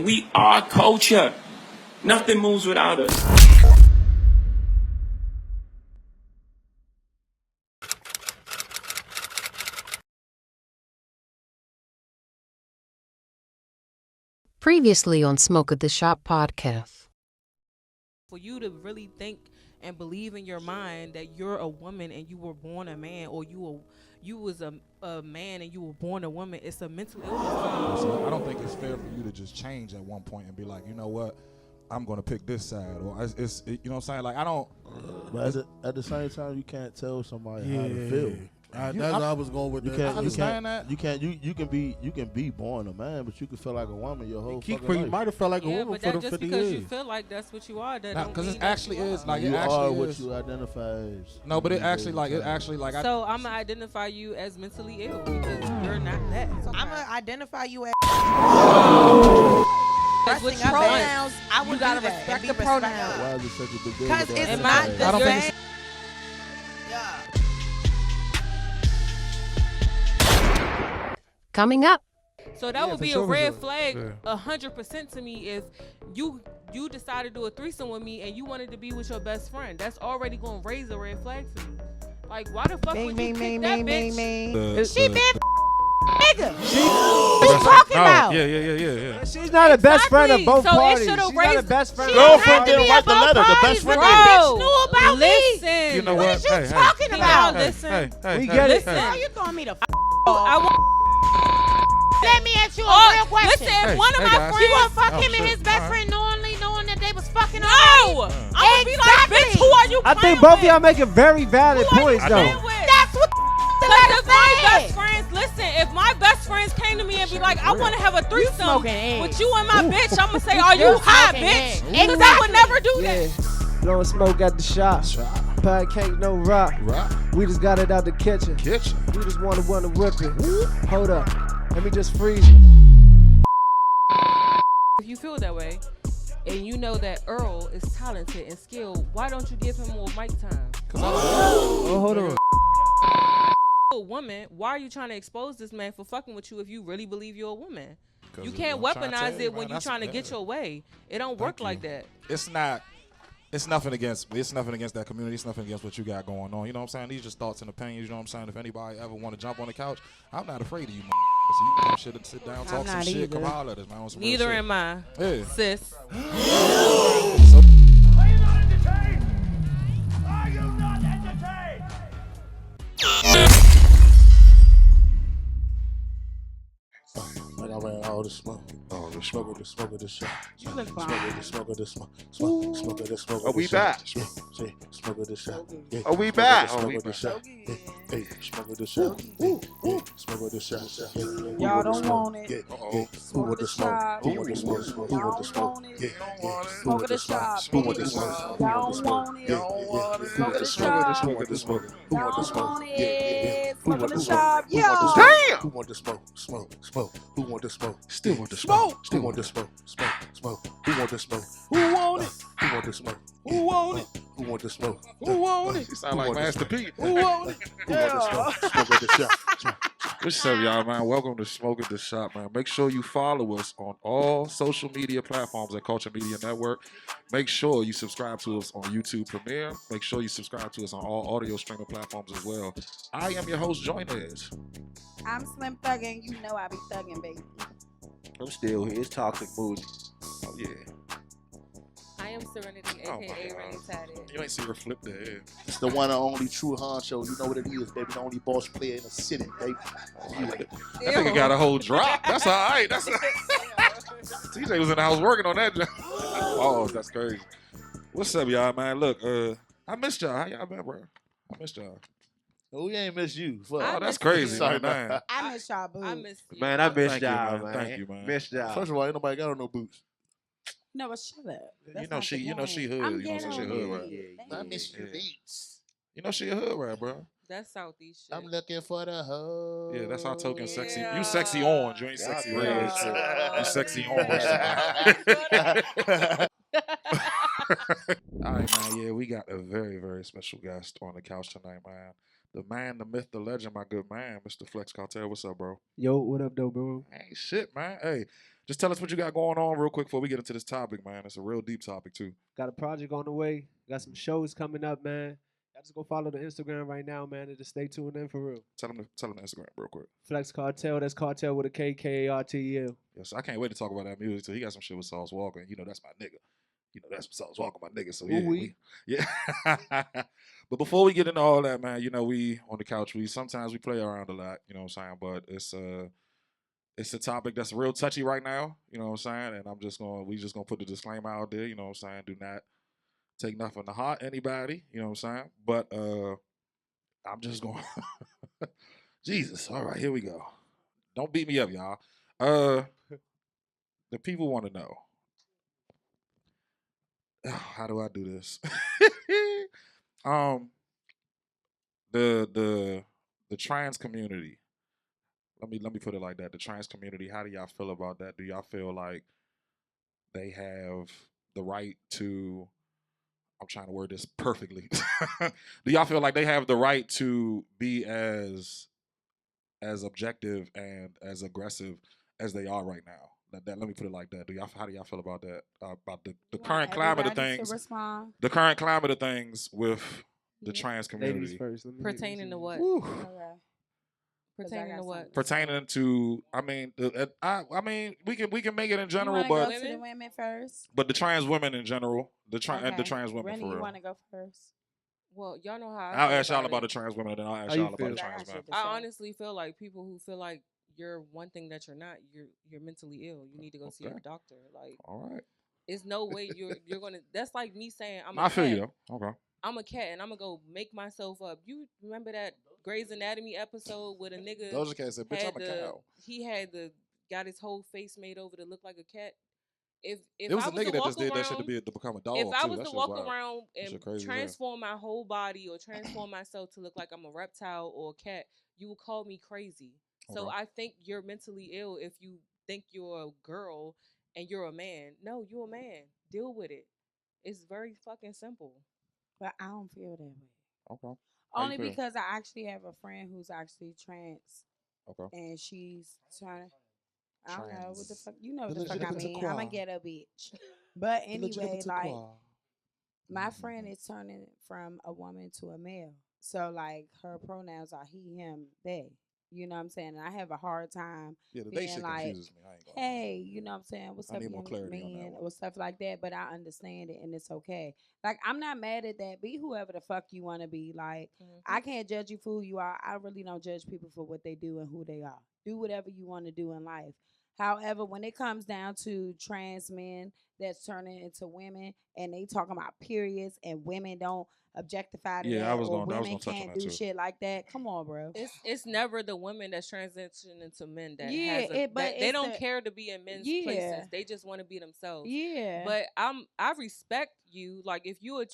We are culture. Nothing moves without us. Previously on Smoke at the Shop podcast. For you to really think and believe in your mind that you're a woman and you were born a man, or you was a man and you were born a woman, it's a mental illness. So I don't think it's fair for you to just change at one point and be like, you know what, I'm gonna pick this side, or it's you know what I'm saying? Like I don't. But at the same time, you can't tell somebody how to feel. That's what I was going with. You that. can't I understand that. You can be born a man, but you can feel like a woman your whole fucking You life. might have felt like a Yeah, woman but for that the just 50 because years. you feel like that's what you are, that don't Because mean it that actually you is are. like you it are actually what is. you identify as. No, but it actually like I. So I'm gonna identify you as mentally ill because you're not that. I'm gonna identify you as That's what dressing you up want. pronouns. I would You gotta do that. respect and be the pronouns. respectful. Why is it such a big deal? Because with it's that? not I the don't think same. Yeah. Coming up, So that would for be sure, a for red sure. flag, Yeah. 100% to me if you decided to do a threesome with me and you wanted to be with your best friend. That's already gonna raise a red flag to me. Like, why the fuck would you pick that bitch? She been nigga. She, What you talking about? Yeah. She's not a best friend of both So it parties. should've She's not a raised- best friend. She of don't both have to didn't be write the about letter. The parties, best but friend the did. bitch knew about me. Listen. You know What what? is you talking Y'all about? listen. We get it. Listen. Girl, you throwing me the I want. Let me ask you a real question. Listen, if one of hey, my guys. You friends. gonna fuck him and shit. his best All friend knowing that they was fucking No! already? I'm gonna be like, bitch, who are you I playing think both of with? y'all making very valid points, Who are you though. playing with? That's what the Because letter if my best said. friends, listen, if my best friends came to me and be like, I want to have a threesome smoking eggs. with you and my bitch, I'm going to say, are you You're high, smoking bitch? eggs. Because I would never do Yeah. that. Blowing smoke at the shop. Pancake, no rock. Right. We just got it out the kitchen. Kitchen. We just want to whip it. Hold up. Let me just freeze you. If you feel that way and you know that Earl is talented and skilled, why don't you give him more mic time? Oh, hold on. A woman, why are you trying to expose this man for fucking with you if you really believe you're a woman? You I'm can't trying to tell weaponize you, it when man, you're trying to that's- get your way. It don't work like that. It's not. It's nothing against that community. It's nothing against what you got going on. You know what I'm saying? These just thoughts and opinions. You know what I'm saying? If anybody ever want to jump on the couch, I'm not afraid of you. So you can come shit and sit down, talk some not shit, either. come holler at us, man. On some real Neither shit. am I, Yeah. sis. So, Are you not entertained? Are you not entertained? Like I ran all the smoke. Oh, the smoke of the shot. You look Smoke fine. of the smoke of the smoke. Smoke of the smoke. Are we back? Yeah, smoke of the shot. Yeah, Are we smoke back? of the Are we smoke of the shot. Hey, smoke of the shot. Yeah, smoke of the shot. Yeah, who Y'all want the don't smoke? want it. Yeah, yeah. Who want the smoke? Who want the smoke? Who want the smoke? Yeah, yeah. Who want the smoke? Who want the smoke? Who want the smoke? Yeah, yeah. Who want the smoke? Who want the smoke? Who want the smoke? Yeah, yeah. Who want the smoke? Who want the smoke? Damn! Who want the smoke? Smoke. Who want the smoke? Still want the smoke. Still want the smoke. Smoke. Who want the smoke? Who want it? Who want the smoke? Who want it? Who want the smoke? Who want it? you sound like Master P. Who want it? Who want the smoke? Smoke at the shop. What's up, y'all, man? Welcome to Smoke at the Shop, man. Make sure you follow us on all social media platforms at Culture Media Network. Make sure you subscribe to us on YouTube Premiere. Make sure you subscribe to us on all audio streaming platforms as well. I am your host, Joinez. I'm SlimThuggah and you know I be thugging, baby. I'm still here. It's Toxic Muji. Oh, yeah. I am Serenity, Oh, my aka God. Reni Tatted. You ain't see her flip the head. It's the one and only true Huncho. You know what it is, baby. The only boss player in the city, baby. That nigga got a whole drop. That's all right. That's TJ was in the house working on that job. Oh, that's crazy. What's up, y'all, man? Look, I missed y'all. How y'all been, bro? I missed y'all. Oh, we ain't miss you. Fuck. I Oh, that's miss you. crazy, Sorry, man. I miss y'all, boo. I miss you. Man, I missed Thank you, y'all, man. man. Thank you, man. Missed y'all. First of all, ain't nobody got on no boots. No, but shut up. That's not she the hood. point. You know I'm she getting hood, on right? it. I miss you, you, beats. You know she a hood rat, bro. That's Southeast shit. I'm looking for the hoe. Yeah, that's our token sexy. Yeah. You sexy orange. You ain't sexy red. You sexy orange. All right, man. Yeah, we got a very, very special guest on the couch tonight, man. The man, the myth, the legend, my good man, Mr. Flex Kartel. What's up, bro? Yo, what up, though, bro? Ain't shit, man. Hey, Just tell us what you got going on real quick before we get into this topic, man. It's a real deep topic too. Got a project on the way. Got some shows coming up, man. Y'all just go follow the Instagram right now, man, and just stay tuned in for real. Tell them the Instagram real quick. Flex Kartel. That's Kartel with a K, Kartel. Yes, I can't wait to talk about that music. So he got some shit with Sauce Walker, and you know that's my nigga. You know that's Sauce Walker, my nigga. So yeah, But before we get into all that, man, you know we on the couch. Sometimes we play around a lot. You know what I'm saying? But it's a topic that's real touchy right now. You know what I'm saying? And we just gonna put the disclaimer out there. You know what I'm saying? Do not take nothing to heart, anybody. You know what I'm saying? But I'm just going. Jesus. All right, here we go. Don't beat me up, y'all. The people want to know. How do I do this? The trans community. Let me put it like that. The trans community. How do y'all feel about that? Do y'all feel like they have the right to? I'm trying to word this perfectly. Do y'all feel like they have the right to be as objective and as aggressive as they are right now? Let me put it like that. How do y'all feel about that? About the current climate of things? The current climate of things with the trans community. Ladies first. Pertaining to what? Okay. Pertaining to what? Pertaining to, I mean, we can make it in general, you but go to the women first. But the trans women in general, the trans women Reni, for real. you want to go first? Well, y'all know how I'll ask y'all about the trans women, and then I'll ask y'all about the trans men. I honestly feel like people who feel like you're one thing that you're not, you're mentally ill. You need to go see a doctor. Like, all right, it's no way you're gonna. That's like me saying I feel you though. Okay. I'm a cat and I'm gonna go make myself up. You remember that Grey's Anatomy episode with a nigga? Those cats said, "Bitch, I'm a cow." He got his whole face made over to look like a cat. If it was a nigga that just did that shit to become a dog. If I was to walk around and transform my whole body or transform myself to look like I'm a reptile or a cat, you would call me crazy. So I think you're mentally ill if you think you're a girl and you're a man. No, you're a man. Deal with it. It's very fucking simple. But I don't feel that way. Okay. Only because I actually have a friend who's actually trans. Okay. And she's trying to. I don't know what the fuck. You know what the fuck I mean. I'm a ghetto bitch. But anyway, like, my friend is turning from a woman to a male. So, like, her pronouns are he, him, they. You know what I'm saying? And I have a hard time being like, confuses me. Hey, you know what I'm saying? What's up, young man? Or stuff like that. But I understand it, and it's okay. Like, I'm not mad at that. Be whoever the fuck you want to be. Like, I can't judge you for who you are. I really don't judge people for what they do and who they are. Do whatever you want to do in life. However, when it comes down to trans men that's turning into women and they talking about periods and women don't objectify to that, or women can't do shit like that. Come on, bro. It's never the women that's transitioning into men that they don't care to be in men's places. They just want to be themselves. Yeah. But I respect you. Like if you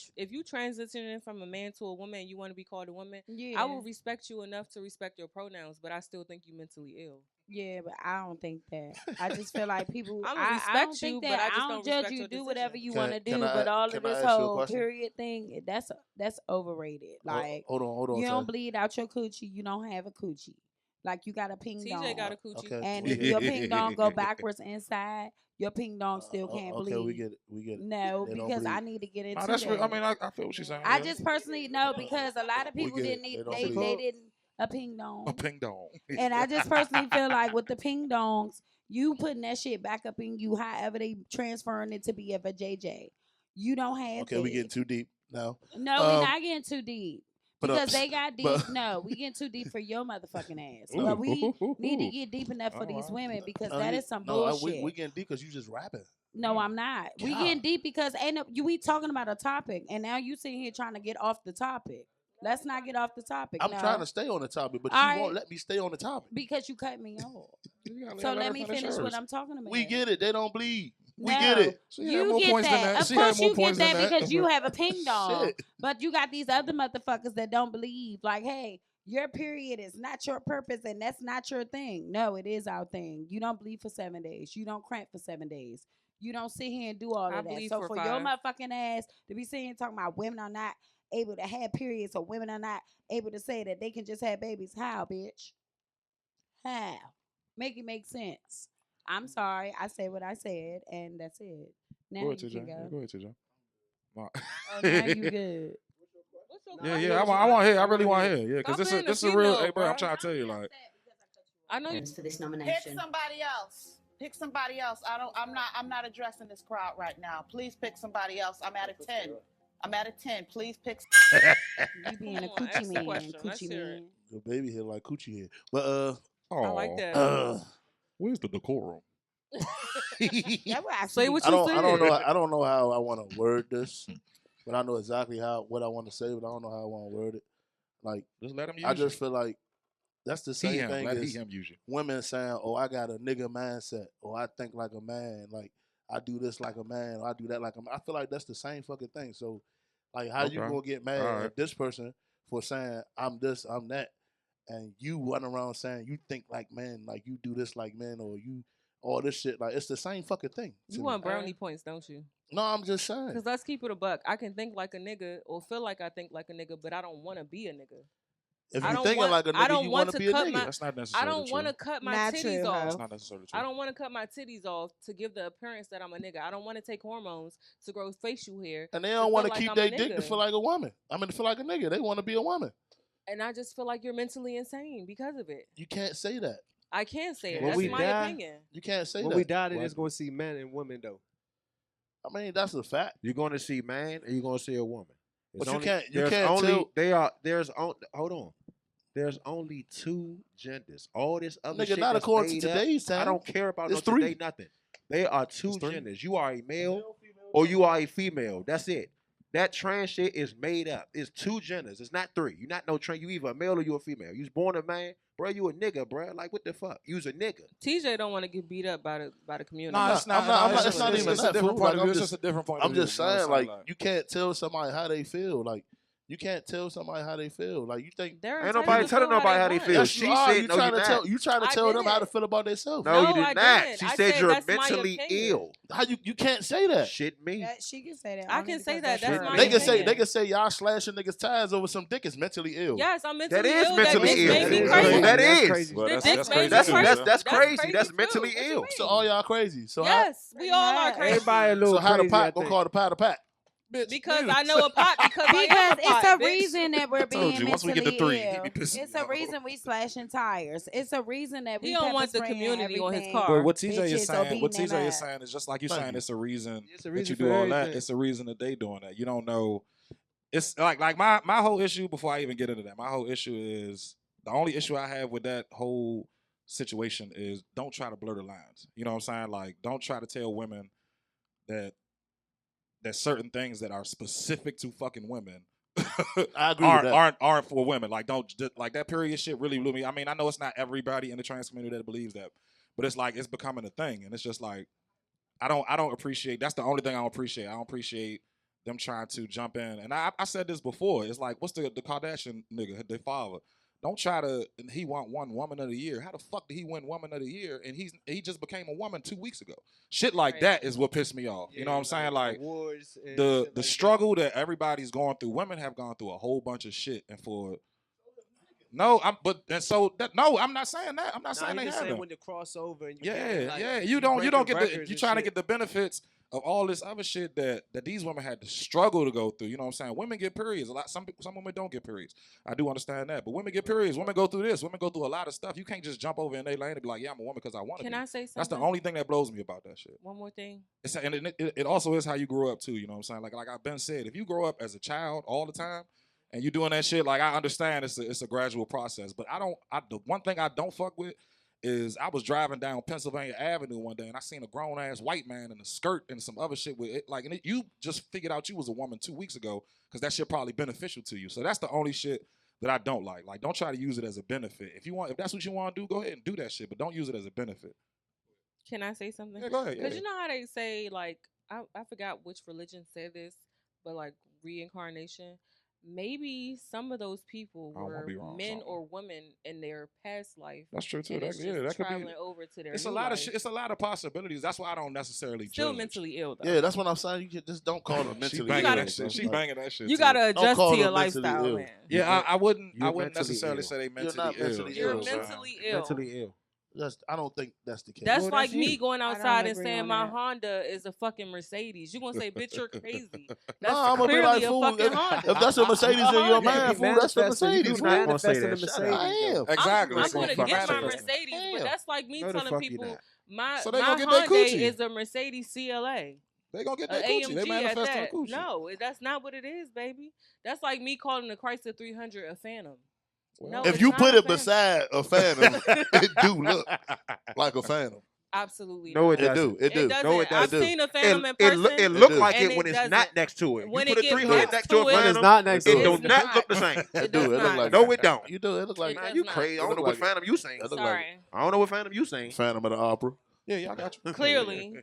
transitioning from a man to a woman and you want to be called a woman, I will respect you enough to respect your pronouns. But I still think you mentally ill. Yeah, but I don't think that. I just feel like people. I don't think that. I don't judge you. Do whatever you want to do. But all of this whole period thing, that's overrated. Like, hold on. You don't bleed out your coochie. You don't have a coochie. Like, you got a ping dong. TJ got a coochie. And if your ping dong go backwards inside, your ping dong still can't bleed. Okay, we get it. No, because I need to get into that's that. I mean, I feel what you're saying. I just personally know because a lot of people didn't need. They didn't. A ping dong. A ping dong. And I just personally feel like with the ping dongs, you putting that shit back up in you, however they transferring it to be of a JJ. You don't have Okay, we getting too deep now. No, we're not getting too deep. Because they got deep. No, we getting too deep for your motherfucking ass. But we need to get deep enough for these women because that is some bullshit. We getting deep because you just rapping. No, I'm not. We getting deep because we talking about a topic, and now you sitting here trying to get off the topic. Let's not get off the topic. I'm trying to stay on the topic, but you won't let me stay on the topic. Because you cut me off. So let me finish what I'm talking about. We get it. They don't bleed. We No, get it. You get that. Of course you get that because you have a ping dong. But you got these other motherfuckers that don't believe. Like, hey, your period is not your purpose and that's not your thing. No, it is our thing. You don't bleed for 7 days. You don't cramp for 7 days. You don't sit here and do all of that. So for your motherfucking ass to be sitting here talking about women are not able to have periods or women are not able to say that they can just have babies. How, bitch? How? Make it make sense. I'm sorry. I said what I said, and that's it. Now Go ahead, you TJ. can Yeah, go. go ahead, TJ. Oh, now you good. Yeah. I want to hear. I really want to hear. Yeah, because Stop this being is a real. female, Hey, bro, I'm bruh. trying to tell you, like, I know you. For this Pick nomination. somebody else. Pick somebody else. I'm not addressing this crowd right now. Please pick somebody else. I'm at a 10. I'm at a 10. Please pick. You being a Come on, ask coochie the man. question. Let's Coochie hear it. man. The baby head like coochie head. But I like that. where's the decorum? That would actually Say be what I you don't said. I don't know how I want to word this, but I know exactly what I want to say, but I don't know how I want to word it. Like, Just let him use I just feel like that's the same him. thing Let as him use you. women saying, "Oh, I got a nigga mindset," or "I think like a man," like I do this like a man, or I do that like a man. I feel like that's the same fucking thing. So, like, how you Okay. gonna get mad All right. at this person for saying I'm this, I'm that, and you run around saying you think like men, like you do this like men, or you all this shit? Like, it's the same fucking thing. to You me. want brownie points, don't you? No, I'm just saying. Because let's keep it a buck. I can think like a nigga or feel like I think like a nigga, but I don't want to be a nigga. If I you're don't thinking want- like a I nigga, don't you want want to to be a cut nigga. my- That's not I necessarily don't want to cut my Not titties true, huh? off. That's not necessarily true. I don't want to cut my titties off to give the appearance that I'm a nigga. I don't want to take hormones to grow facial hair. And they to don't want to feel keep like their I'm a dick to nigga. feel like a woman. I mean, to feel like a nigga. They want to be a woman. And I just feel like you're mentally insane because of it. You can't say that. I can't say it. When That's we my die- opinion. You can't say When that. we die, they Why? just gonna see men and women though. I mean, that's a fact. You're going to see man or you're going to see a woman. But you only- can't- you there's can't only, tell- hold on. There's only two genders. All this other Nigga, shit not that's according to made up, today's time. I don't care about It's no three. today nothing. They are two It's three. genders. You are a male or you are a female. That's it. That trans shit is made up. It's two genders. It's not three. You're not no trans. You either a male or you a female. You was born a man, bro. You a nigga, bro. Like what the fuck? You's a nigga. TJ don't want to get beat up by the community. No, it's not. I'm not- no, it's not even it's that, a different fool. point Like, of I'm view. It's just- just a different point I'm of view. just You know what saying, I'm like, you can't tell somebody how they feel. Like, you can't tell somebody how they feel. Like, you think They're Ain't entitled nobody to telling feel nobody how they want. feel. yes, She you are. said, You no, trying you're to tell not. you trying to I tell them how to didn't. feel about themselves. No, No, you did I not. didn't. She I said said you're that's my mentally opinion. ill. How you can't say that. Shit me. That, she can say that. I only can say because that. That's her my They can say opinion. they can say y'all slashing niggas' tires over some dick is mentally ill. Yes, I'm mentally That is ill. mentally that ill. Made me That is crazy. crazy. That That's is. crazy. Well, The that's dick that's made crazy. me That's too, crazy. yeah. that's crazy. That's too. mentally What you ill. mean? So all y'all crazy. So Yes, we all are crazy. Everybody a little how the crazy. I pot gonna think. call the pot a pot? Because I know a pot because I am Because a pot, it's a bitch. reason that we're told being you, once we get mentally to three, he ill. be pissing It's me a off. reason we slashing tires. It's a reason that we He don't want the pepper spraying community on his everything. car. But what TJ Bitches is or saying, what beating them TJ is up. saying is just like you Thank saying. you. It's a reason It's a that reason you for do all that. everything. It's a reason that they doing that. You don't know. It's like my whole issue before I even get into that. My whole issue is the only issue I have with that whole situation is don't try to blur the lines. You know what I'm saying? Like don't try to tell women that certain things that are specific to fucking women I agree with that. aren't for women. Like don't like that period shit really blew me. I mean, I know it's not everybody in the trans community that believes that, but it's like it's becoming a thing, and it's just like I don't appreciate. That's the only thing I don't appreciate. I don't appreciate them trying to jump in. And I said this before. It's like what's the Kardashian nigga, their father. Don't try to. He won one woman of the year. How the fuck did he win woman of the year? And he just became a woman 2 weeks ago. Shit like Right. that is what pissed me off. You know what I'm saying? Like awards and the shit like struggle that everybody's going through. Women have gone through a whole bunch of shit, and for no, I'm not saying that. I'm not Nah, saying he they just saying haven't. when the crossover and you Yeah, get, like, yeah. you You don't breaking get records you and trying to shit. get the benefits of all this other shit that these women had to struggle to go through. You know what I'm saying? Women get periods. Some women don't get periods. I do understand that, but women get periods. Women go through this. Women go through a lot of stuff. You can't just jump over in their lane and be like, yeah, I'm a woman because I want to. Can be. I say something? That's the only thing that blows me about that shit. One more thing. And it also is how you grow up too. You know what I'm saying? Like I've been said, if you grow up as a child all the time and you doing that shit, like I understand it's a gradual process. But the one thing I don't fuck with is I was driving down Pennsylvania Avenue one day and I seen a grown ass white man in a skirt and some other shit with it. Like, and you just figured out you was a woman 2 weeks ago because that shit probably beneficial to you. So that's the only shit that I don't like. Like, don't try to use it as a benefit. If that's what you want to do, go ahead and do that shit. But don't use it as a benefit. Can I say something? Yeah, go ahead. Because Yeah. you know how they say, like, I forgot which religion said this, but like reincarnation. Maybe some of those people I don't wanna were be wrong, men something. or women in their past life. That's true too. And That, it's yeah, just that could traveling be. over to their It's a new lot of life. shit. It's a lot of possibilities. That's why I don't necessarily Still judge. mentally ill though. Yeah, that's what I'm saying. You just don't call them She mentally banging ill. that shit. She Like, banging that shit. You too. gotta Don't adjust call to your them mentally lifestyle, ill. man. Yeah, I wouldn't You're necessarily mentally say they You're mentally not ill. mentally You're ill, You know what I'm mentally saying? ill. mentally ill. I don't think that's the case. That's like me you. going I don't outside and agree saying on my that. Honda is a fucking Mercedes. You gonna say, bitch, you're crazy. That's Nah, I'm gonna be clearly like, a fool. fucking If Honda. that's a Mercedes in your You mind, be fool, that's the manifesting. You Mercedes. be fool. manifesting the Shut up. Mercedes. I am. though. Exactly. I'm That's gonna what get my fucking Mercedes, but Damn. that's like me No, the telling fuck you people not. my So they my gonna get that Hyundai coochie. is a Mercedes CLA. They gonna get A that coochie. They AMG at manifest on that. the coochie. No, that's not what it is, baby. That's like me calling the Chrysler 300 a Phantom. Well, No, If it's you not put a it Phantom. beside a Phantom, it do look like a Phantom. Absolutely No, not. it doesn't. It do. doesn't. No, it I've doesn't. seen a Phantom in It person. look do. like and it when it's doesn't. not next to it. When You it put a get 300 next next to a to it, When it's Phantom, not next it to do it. not look the same. It do. does It look not. like No, it don't. You do. It look like It Man, does you not. crazy. I don't look know what like Phantom you sing. It look Sorry. like I don't know what Phantom you sing. Phantom of the Opera. Yeah, I got you. Clearly.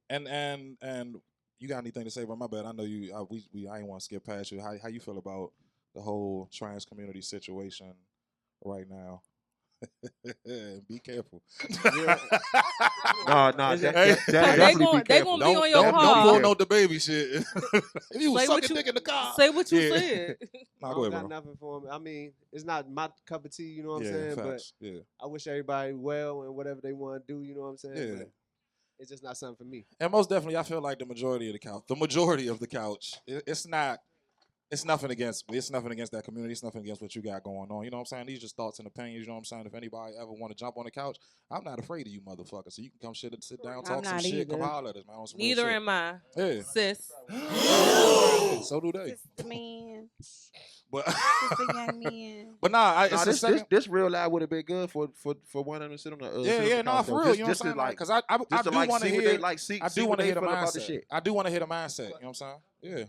And you got anything to say about my bad? I know you. I ain't want to skip past you. How you feel about the whole trans community situation right now? Be careful. No, Is it- that They definitely gon' be careful. be on your Don't car. pull no the baby shit. If you was Say what sucking you- dick in the car. Say what you Yeah. said. Nah, I go don't ahead, got bro. nothing for him. I mean, it's not my cup of tea, you know what I'm Yeah, saying? facts. Yeah. But I wish everybody well and whatever they want to do, you know what I'm saying? Yeah. But it's just not something for me. And most definitely, I feel like the majority of the couch, it's nothing against me. It's nothing against that community. It's nothing against what you got going on. You know what I'm saying? These are just thoughts and opinions. You know what I'm saying? If anybody ever want to jump on the couch, I'm not afraid of you motherfuckers. So you can come sit down, talk some not shit, come either. holler at us, man. On some real Neither shit. am I, Yeah. sis. So do they. Man, But just a young man. but nah, it's Nah, the second. this real live would have been good for one of them to sit on the Nah, for real. You know what I'm just saying? to like, Because I just do to like want to see what hear. they like. See, I see do what want to they hear the feel about the mindset. shit. I do want to hear the mindset. You know what I'm saying? Yeah.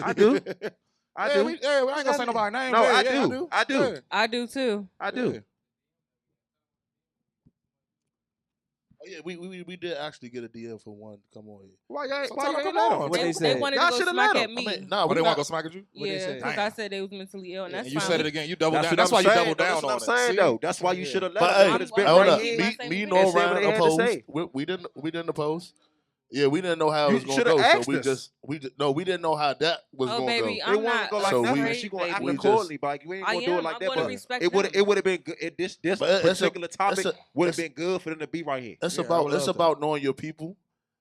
I do. I Yeah, do. we ain't gonna say nobody's name. No, Yeah, I yeah, do. I do. Yeah. I do too. I do. Yeah. Oh yeah, we did actually get a DM for one to come on here. Why y'all? So Why tell you them ain't come let on. them? What they They said? wanted Y'all to go shoulda smack let at him. me. I mean, nah, Oh, we they want not, to go smack at you? What'd they Yeah, say? because I said they was mentally ill, and And that's you fine. said it again. You doubled down. what That's I'm why you saying. doubled down That's what on I'm it. saying See? though. That's why you should have let but them. hey, Put his I'm big right hold right up. here. here. Say what Me you nor did. Say what Ryan they had to opposed. say. We didn't Yeah, we didn't know how it You was gonna shoulda go, so asked we us. just we didn't know how that was Oh, gonna baby, go. I'm They want not. to go like So that, we- and she gonna act we accordingly. But like, you ain't I gonna do am. it like I'm that. gonna But respect it would them. it would have been good. This But it's a- particular topic it's a- would have it's- been good for them to be right here. It's Yeah, I would about love that. knowing your people,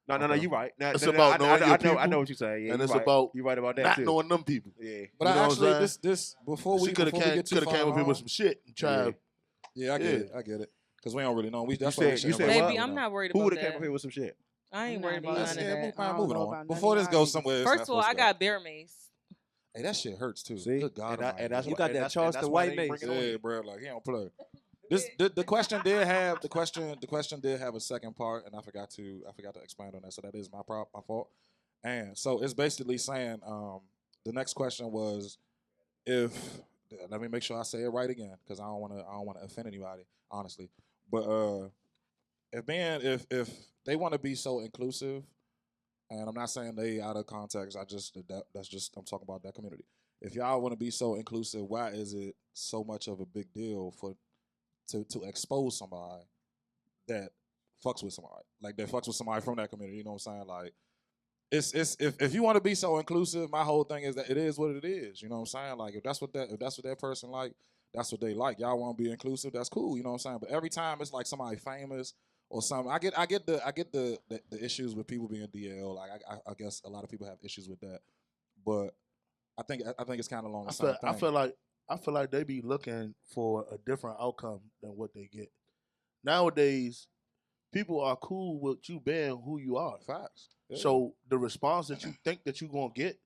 No, Okay. you right. No, It's no, about I knowing your know people, what you're saying. Yeah, and you it's right. about You right about that not too. knowing them people. Yeah. But You know I what I'm actually, saying? this before She we could get too have far came up here along- with some shit and tried. Yeah, I get it. I get it. Because we don't really know. That's You why we said- should you said invite what? Baby, people I'm now. not worried Who about would have came that. up here with some shit? I ain't I'm worried not about either. none Yeah, of that. I don't moving know on. about none Before of this y'all goes either. somewhere, First of all, I got bear mace. Hey, that shit hurts too. See? Good God, And that- and that's You why- got and that that's- Charleston that's why White they ain't mace. bringing it on yeah, here. bro. Like he don't play. The question did have the question did have a second part, and I forgot to expand on that. So that is my fault. And so it's basically saying the next question was if let me make sure I say it right again because I don't want to offend anybody honestly. But if they want to be so inclusive, and I'm not saying they out of context. That's just I'm talking about that community. If y'all want to be so inclusive, why is it so much of a big deal to expose somebody that fucks with somebody, like that fucks with somebody from that community? You know what I'm saying? Like, it's if you want to be so inclusive, my whole thing is that it is what it is. You know what I'm saying? Like, if that's what that person like, that's what they like. Y'all want to be inclusive, that's cool. You know what I'm saying? But every time it's like somebody famous or something, I get the issues with people being DL. Like, I guess a lot of people have issues with that, but I think it's kind of along the same thing. I feel like they be looking for a different outcome than what they get. Nowadays, people are cool with you being who you are. Facts. Yeah. So the response that you think that you're gonna get,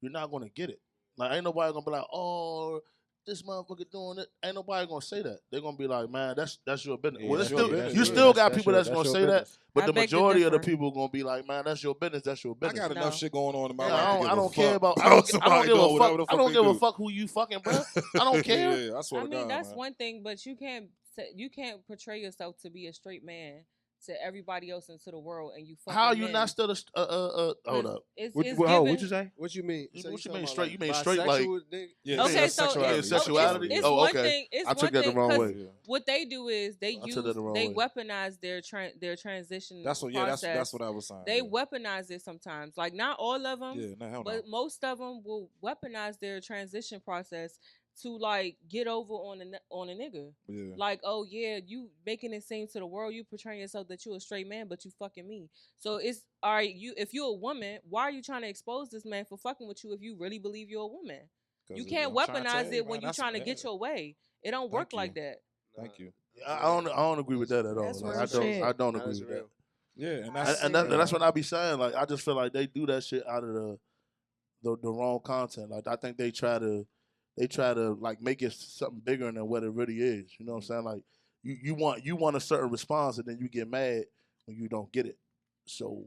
you're not gonna get it. Like ain't nobody gonna be like, oh, this motherfucker doing it. Ain't nobody gonna say that. They're gonna be like, man, that's your business. Yeah, Well, that's it's still, your business. you Yeah, still got that's people your- that's gonna that's say your that, business. but I the beg to majority of the differ. people gonna be like, man, that's your business. That's your I business. got enough No. shit going on in my Yeah, life. I don't care about. I I don't give a fuck. I don't give a fuck who you fucking, bro. I don't care. Yeah, I swear I to mean, God, that's man. one thing, but you can't portray yourself to be a straight man to everybody else into the world, and you fucking How you men. not still a hold up? It's What given. you say? What you mean? What So you talking mean about, straight? like, You mean straight like- bisexual nigga? Yeah, Okay, so sexuality. it's Oh, one okay. thing. It's I took one that the thing wrong 'cause way. what they do is they took that the wrong way. weaponize their transition. That's what. process. That's what I was saying. They yeah. weaponize it sometimes. Like not all of them, Yeah, no, hell no. but most of them will weaponize their transition process to like get over on a nigga. Yeah. Like, oh yeah, you making it seem to the world, you portraying yourself that you a straight man, but you fucking me. So it's all right. If you're a woman, why are you trying to expose this man for fucking with you if you really believe you're a woman? You can't weaponize it when you're trying to get your way. It don't work like that. Thank you. I don't agree with that at all. That's Like, real I don't That agree is with real. that. Yeah, and that's That's what I be saying. Like, I just feel like they do that shit out of the wrong content. Like, I think they try to like make it something bigger than what it really is. You know what I'm saying? Like, you want a certain response, and then you get mad when you don't get it. So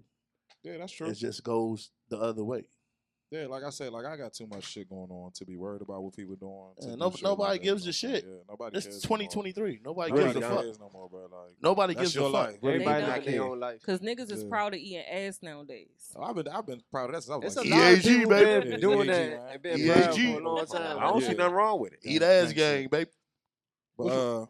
yeah, that's true. it just goes the other way. Yeah, like I said, like I got too much shit going on to be worried about what people doing. Yeah, do shit nobody like that, gives you know a shit. Yeah, nobody It's cares. 2023. Nobody Nobody gives a fuck. cares no more, bro. Like, Nobody that's gives your a fuck. life. Everybody don't. living their own life. Cause niggas is Yeah. proud of eating ass nowadays. Oh, I've been proud of that since I was It's like a lot of EAG, people baby. been doing EAG, that man. and been EAG. proud for a long time. I don't Yeah. see nothing wrong with it. Eat ass Thanks, gang, baby. But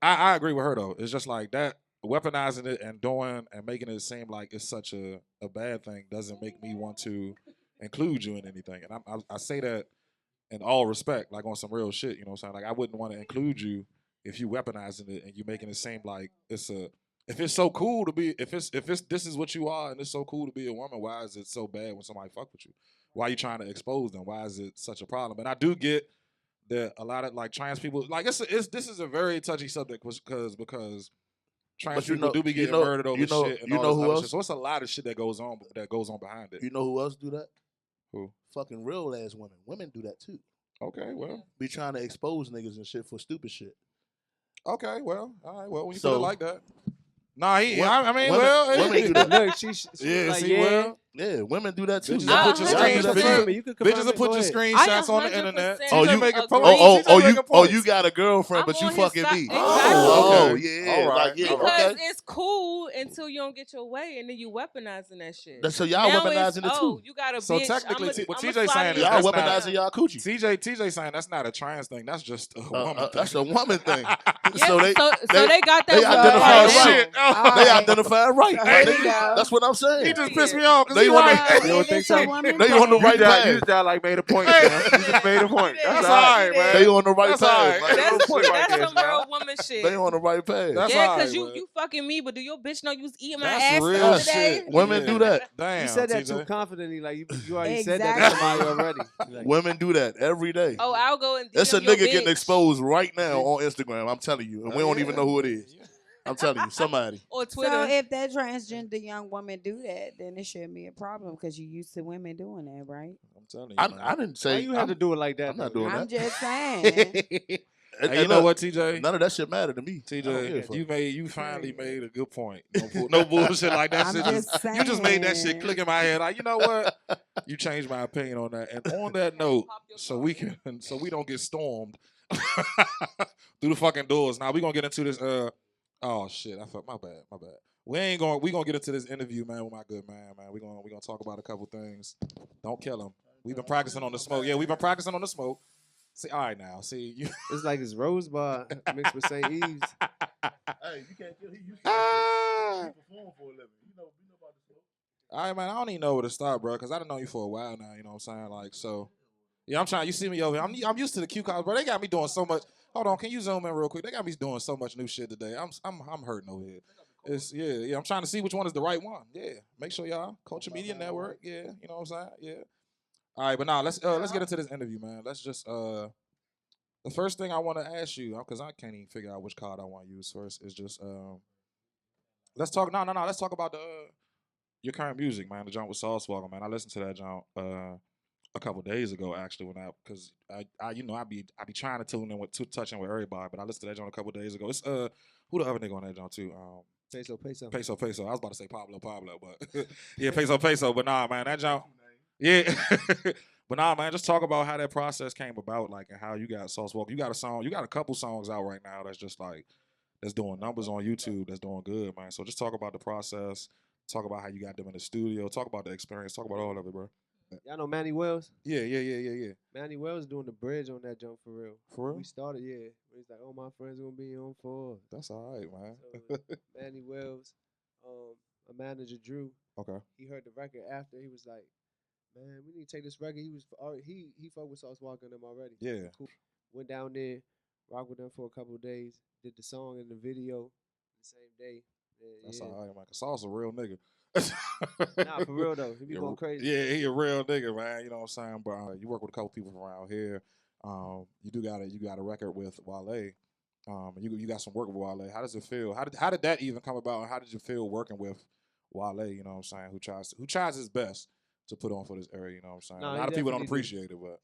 I agree with her though. It's just like that weaponizing it and doing and making it seem like it's such a bad thing doesn't make me want to include you in anything. And I say that in all respect, like on some real shit. You know what I'm saying? Like I wouldn't want to include you if you weaponizing it and you making it seem like it's a. If it's so cool to be, if it's this is what you are and it's so cool to be a woman, why is it so bad when somebody fuck with you? Why are you trying to expose them? Why is it such a problem? And I do get that a lot of like trans people, like this is a very touchy subject because trans But you people know- do be you getting know- murdered over you know- shit and you all know this who other else? shit. So it's a lot of shit that goes on behind it. You know who else do that? Who? Fucking real ass women. Women do that too. Okay, well. Be trying to expose niggas and shit for stupid shit. Okay, well, all right, well, when you So- put it like that. Nah, I mean, women- well, women do that. Look, she yeah, like, see, well, Yeah, women do that too. bitches I will put your hundred screens, percent- You could confirm bitches will it, put go your ahead. screenshots on the internet. 100% Oh, you, TJ making agree. points. oh, TJ making you points. got a girlfriend, I'm but you on his fucking side. me. Exactly. Oh, Okay. yeah, All right. like, yeah, Because okay. it's cool until you don't get your way, and then you weaponizing that shit. So y'all Now weaponizing it's, it too. you got a So bitch. technically, I'ma what slide TJ saying in is your Y'all that's not- weaponizing y'all coochie. TJ saying that's not a trans thing. That's just a woman thing. That's a woman thing. Yeah, so they got that. they woman identify right now. right. All They right. identify right. So here we go. That's what I'm saying. He just pissed me off because They he wanna- right. You don't think so? They on the right You path. just like made a point, man. You just made a point. That's all all right, man. They on the right That's path. all right. Like, That's, point right that's there, some man. real woman shit. they on the right path. That's yeah, all because right, man. you fucking me, but do your bitch know you was eating my That's ass the real other Yes. day? shit. Women Yeah. do that. Damn, You said that TJ. too confidently, like you already said that to Exactly. somebody already. Like, Women do that every day. Oh, I'll go and DM It's a your nigga getting bitch. exposed right now on Instagram. I'm telling you, and we don't even know who it is. I'm telling you, somebody. Or Twitter. So if that transgender young woman do that, then it shouldn't be a problem because you used to women doing that, right? I'm telling you, I man. didn't why say you have to do it like that? I'm not though? doing I'm that. just saying. Hey, you know what, TJ? None of that shit matter to me. I don't give a fuck. TJ, you finally made a good point. No bullshit like that. I'm Shit just you just made that shit saying. click in my head. Like, you know what? You changed my opinion on that. And on that note, so we don't get stormed through the fucking doors. Now we gonna get into this. Oh shit, I felt my bad. We gonna get into this interview, man, with my good man. We gonna talk about a couple things. Don't kill him. We've been practicing on the smoke. Yeah, we've been practicing on the smoke. See, all right now. See you. It's like it's Rosebud mixed with St. Eve's. Hey, you can't kill. He used to perform for a living. You know about the smoke. All right, man. I don't even know where to start, bro, because I done known you for a while now. You know what I'm saying? Like, so, yeah, I'm trying. You see me over here. I'm used to the cue cards, bro. They got me doing so much. Hold on, can you zoom in real quick? They got me doing so much new shit today. I'm hurting over here. It's yeah. I'm trying to see which one is the right one. Yeah, make sure y'all Culture Media Network. Yeah, you know what I'm saying? Yeah. All right, but now let's get into this interview, man. Let's just the first thing I want to ask you, because I can't even figure out which card I want to use first, is just let's talk. No. Let's talk about your current music, man. The joint with Saucewalker, man. I listened to that joint a couple days ago, actually, because I be trying to tune in with touching with everybody, but I listened to that joint a couple days ago. It's who the other nigga on that joint too? Peso. Peso. I was about to say Pablo, but yeah, Peso. But nah, man, that joint. Yeah. But nah, man, just talk about how that process came about, like, and how you got Saucewalker. You got a couple songs out right now that's just like, that's doing numbers on YouTube, that's doing good, man. So just talk about the process, talk about how you got them in the studio, talk about the experience, talk about all of it, bro. Y'all know Manny Wells? Yeah. Manny Wells doing the bridge on that jump for real. For real? We started, yeah. He's like, oh, my friends gonna be on for. That's all right, man. So, Manny Wells, a manager, Drew. Okay. He heard the record after. He was like, man, we need to take this record. He fucked with Sauce Walker and them already. Yeah. Cool. Went down there, rocked with them for a couple of days, did the song and the video the same day. That's all right, man. Cause Sauce a real nigga. Nah, for real though. He be going crazy. Yeah, he a real nigga, man. You know what I'm saying? But you work with a couple people from around here. You got a record with Wale. You got some work with Wale. How does it feel? How did that even come about? And how did you feel working with Wale? You know what I'm saying? Who tries his best to put on for this area? You know what I'm saying? Nah, a lot of people don't appreciate it, but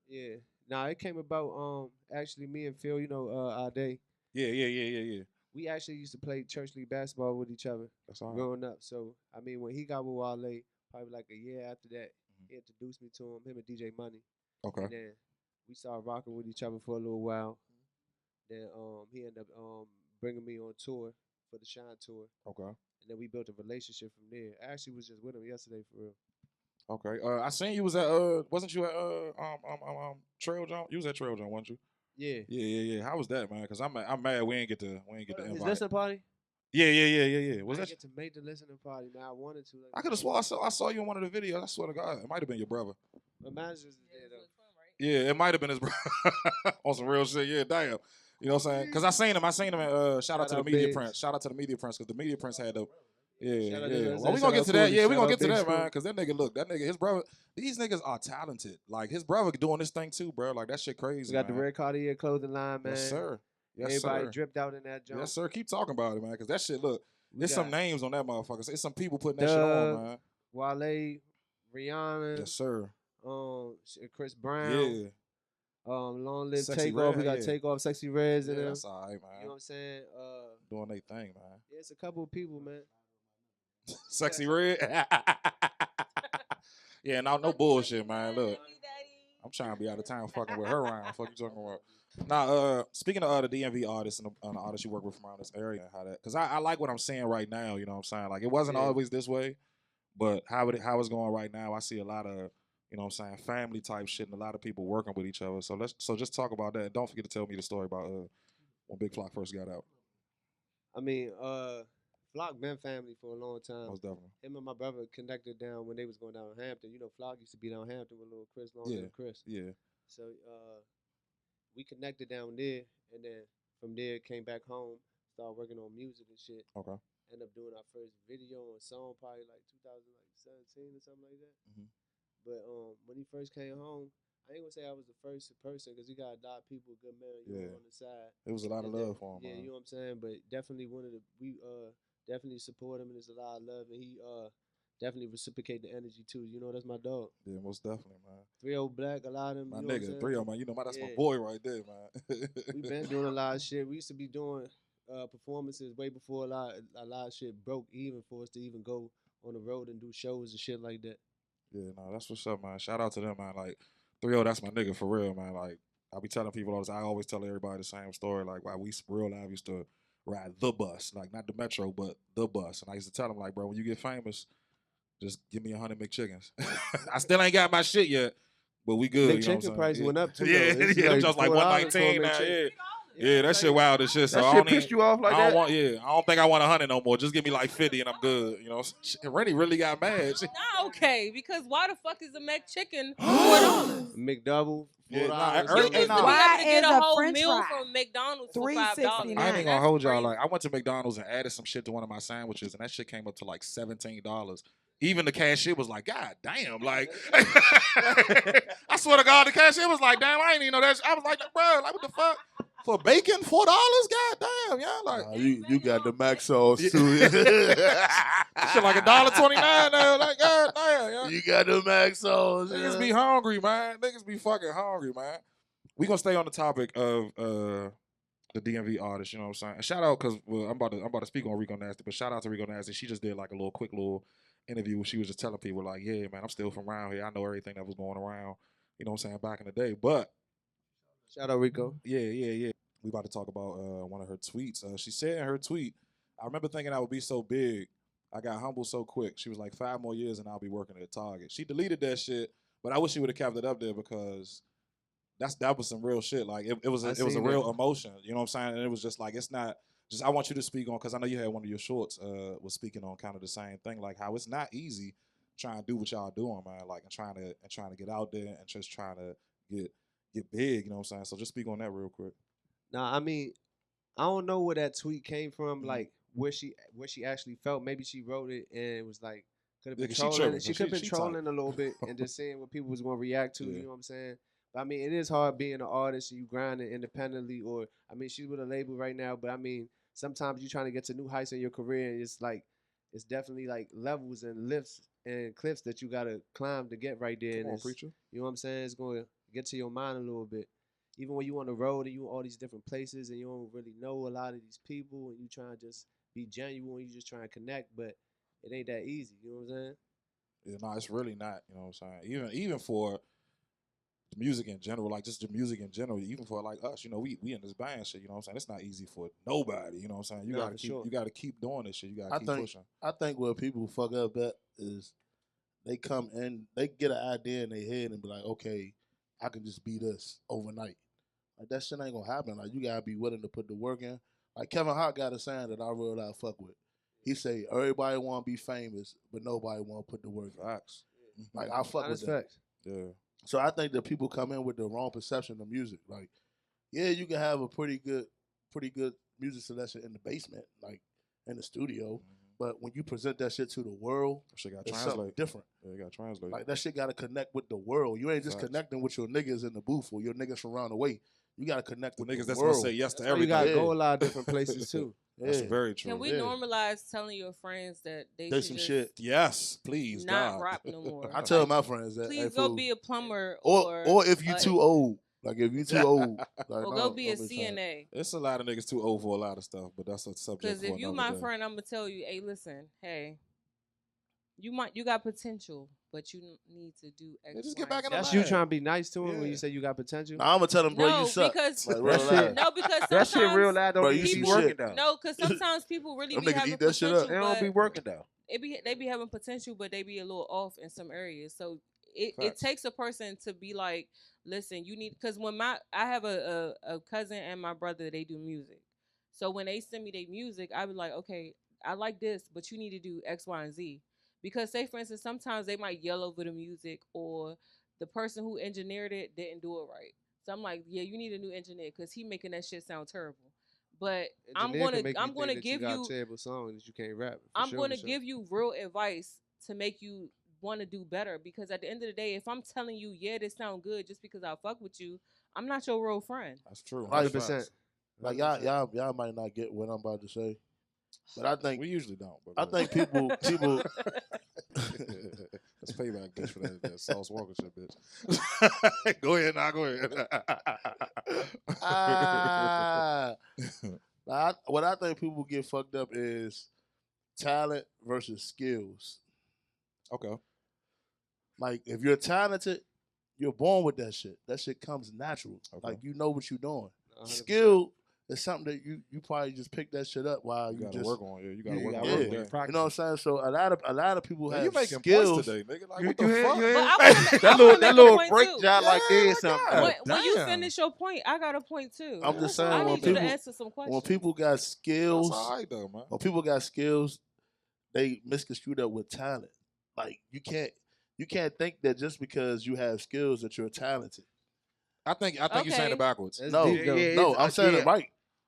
yeah. Nah, it came about actually me and Phil, our day. Yeah. We actually used to play church league basketball with each other growing up. So I mean, when he got with Wale, probably like a year after that, he introduced me to him and DJ Money. Okay. And then we started rocking with each other for a little while. Then he ended up bringing me on tour for the Shine tour. Okay. And then we built a relationship from there. I actually was just with him yesterday for real. Okay. I seen you was at wasn't you at Trail Jump? You was at Trail Jump, wasn't you? Yeah. Yeah. How was that, man? Because I'm mad we ain't get the invite. His listening party? Yeah. Was I that? didn't get to make the listening party, man. I wanted to. I could have swore I saw you in one of the videos. I swear to God, it might have been your brother. My manager's there though. Yeah, it might have been his brother on some real shit. Yeah, damn. You know what I'm saying? Because I seen him at shout out to the Media Prince. Shout out to the Media Prince because the Media Prince had the Well, we gonna get to that. Yeah, we gonna get to that, man. Because that nigga, his brother, these niggas are talented. Like his brother doing this thing too, bro. Like that shit crazy. We got man. the red Cardi clothing line, man. Yes, sir. Everybody dripped out in that joint. Yes, sir. Keep talking about it, man. Because that shit, look, there's some names on that motherfucker. There's some people putting that shit on, man. Wale, Rihanna. Yes, sir. Chris Brown. Yeah. Long Live Sexy Takeoff. Red, We got yeah. Takeoff, Sexy Reds in Yeah, them. that's all right, man. You know what I'm saying? Doing their thing, man. Yeah, it's a couple of people, man. Sexy Red. Yeah, no bullshit, man. Look, I'm trying to be out of town fucking with her around. Fuck you talking about? Now, speaking of the DMV artists and the artists you work with from around this area, because I like what I'm seeing right now. You know what I'm saying? Like it wasn't always this way, but how it's going right now, I see a lot of, you know what I'm saying, family type shit and a lot of people working with each other. So just talk about that. Don't forget to tell me the story about when Big Flock first got out. I mean, Flock been family for a long time. Most definitely. Him and my brother connected down when they was going down in Hampton. You know, Flock used to be down Hampton with little Chris, Chris. Yeah. So we connected down there, and then from there came back home, started working on music and shit. Okay. Ended up doing our first video and song probably like 2017 or something like that. Mm-hmm. But when he first came home, I ain't gonna say I was the first person because he got a lot of people, good man, on the side. It was a lot of love for him. Yeah, man. you know what I'm saying. But definitely we definitely support him, and there's a lot of love, and he definitely reciprocate the energy too. You know, that's my dog. Yeah, most definitely, man. 3-0 Black, a lot of them. My you know nigga, 3-0, man. You know, that's my boy right there, man. We been doing a lot of shit. We used to be doing performances way before a lot of shit broke even for us to even go on the road and do shows and shit like that. Yeah, no, that's what's up, man. Shout out to them, man. Like 3-0, that's my nigga for real, man. Like I be telling people all this. I always tell everybody the same story. Like why we real live used to ride the bus, like not the metro, but the bus. And I used to tell them, like, bro, when you get famous, just give me 100 McChickens. I still ain't got my shit yet, but we good. McChicken you know price went up too. Yeah, it's just like 119 now. Yeah, that shit wild as shit. So that I shit don't pissed you off like I that? don't think I want 100 no more. Just give me like 50 and I'm good. You know, Reni really got mad. Not okay, because why the fuck is a McChicken $4? McDouble. Yeah, Why is get a a whole French meal fry from McDonald's for $5? $3.69? I ain't even gonna hold y'all. Like I went to McDonald's and added some shit to one of my sandwiches, and that shit came up to like $17. Even the cashier was like, "God damn!" Like, I swear to God, the cashier was like, "Damn, I ain't even know that." I was like, "Bro, like what the fuck for bacon? $4? God damn, yeah." Like, you got the max sauce too. shit like $1.29 now. Like, God damn, yeah. You got the max sauce. Niggas be hungry, man. Niggas be fucking hungry, man. We gonna stay on the topic of the DMV artist, you know what I'm saying? And shout out, cause I'm about to speak on Rico Nasty, but shout out to Rico Nasty. She just did like a quick little interview where she was just telling people like, yeah, man, I'm still from around here. I know everything that was going around, you know what I'm saying, back in the day. But shout out Rico. Yeah. We about to talk about one of her tweets. She said in her tweet, I remember thinking I would be so big. I got humbled so quick. She was like, 5 more years and I'll be working at Target. She deleted that shit, but I wish she would have kept it up there because that was some real shit. Like it was a real emotion. You know what I'm saying? And it was just like, it's not just, I want you to speak on, because I know you had one of your shorts was speaking on kind of the same thing, like how it's not easy trying to do what y'all doing, man. Like, and trying to get out there and just trying to get big. You know what I'm saying? So just speak on that real quick. Nah, I mean, I don't know where that tweet came from. Like where she actually felt. Maybe she wrote it and it was like could have been trolling. She could have been trolling a little bit and just seeing what people was going to react to. You know what I'm saying? But I mean, it is hard being an artist and you grinding independently. Or I mean, she's with a label right now, but I mean, sometimes you're trying to get to new heights in your career, and it's definitely like levels and lifts and cliffs that you gotta climb to get right there. Come on, and preacher. You know what I'm saying? It's going to get to your mind a little bit. Even when you on the road and you all these different places and you don't really know a lot of these people and you trying to just be genuine, you just trying to connect, but it ain't that easy. You know what I'm saying? Yeah, no, it's really not. You know what I'm saying? Even for the music in general, like just the music in general, even for like us, you know, we in this band shit. You know what I'm saying? It's not easy for nobody. You know what I'm saying? You gotta keep doing this shit. You gotta keep pushing. I think where people fuck up at is they come in, they get an idea in their head and be like, okay, I can just be this overnight. Like that shit ain't gonna happen. Like you gotta be willing to put the work in. Like Kevin Hart got a saying that I really fuck with. He say everybody want to be famous, but nobody want to put the work in. Facts. Like I fuck with that. Yeah. So I think that people come in with the wrong perception of music. Like, yeah, you can have a pretty good music selection in the basement, like in the studio. But when you present that shit to the world, shit got it's something different. Yeah, you got to translate. Like that shit got to connect with the world. You ain't just connecting with your niggas in the booth or your niggas from around the way. You got to connect with niggas the that's world. gonna say yes to everything. You got to go a lot of different places too. That's very true. Can we normalize telling your friends that they should some just shit? Yes, please. Not rap no more. I tell my friends that. Please hey, go fool. be a plumber or if you too old. Like if you too old, like, or go be a CNA. It's a lot of niggas too old for a lot of stuff, but that's a subject. Because if you my day. friend, I'm gonna tell you, hey, listen, hey, you got potential, but you need to do X. Just get back in That's you trying to be nice to him when you say you got potential. Nah, I'm gonna tell him, bro, you suck. Because like, because that shit real loud don't be working though. No, because sometimes people really Them be niggas having eat that shit up. potential, They don't be working though. They be having potential, but they be a little off in some areas. So it takes a person to be like, listen, you need, because when I have a cousin and my brother, they do music. So when they send me their music, I be like, okay, I like this, but you need to do X, Y, and Z. Because say, for instance, sometimes they might yell over the music or the person who engineered it didn't do it right. So I'm like, yeah, you need a new engineer because he making that shit sound terrible. But I'm gonna give you terrible songs that you can't rap. I'm gonna give you real advice to make you want to do better, because at the end of the day, if I'm telling you, yeah, this sound good just because I fuck with you, I'm not your real friend. That's true. 100%. Like y'all might not get what I'm about to say, but I think we usually don't. But I think people. That's payback bitch for that Sauce Walker shit, bitch. Go ahead now. Go ahead. What I think people get fucked up is talent versus skills. Okay. Like if you're talented, you're born with that shit. That shit comes natural. Okay. Like you know what you're doing. 100%. Skill is something that you probably just pick that shit up while you gotta just work on it. You gotta work on it. it. You know what I'm saying? So a lot of people have You making skills points today, nigga. Like what the fuck? That little breakdown like this something. When you finish your point, I got a point too. I'm just saying I when need you to people answer some questions. when people got skills, That's all right though, man. when people got skills, they misconstrue that with talent. Like you can't think that just because you have skills that you're talented. I think you're saying it backwards. No, I'm saying it right.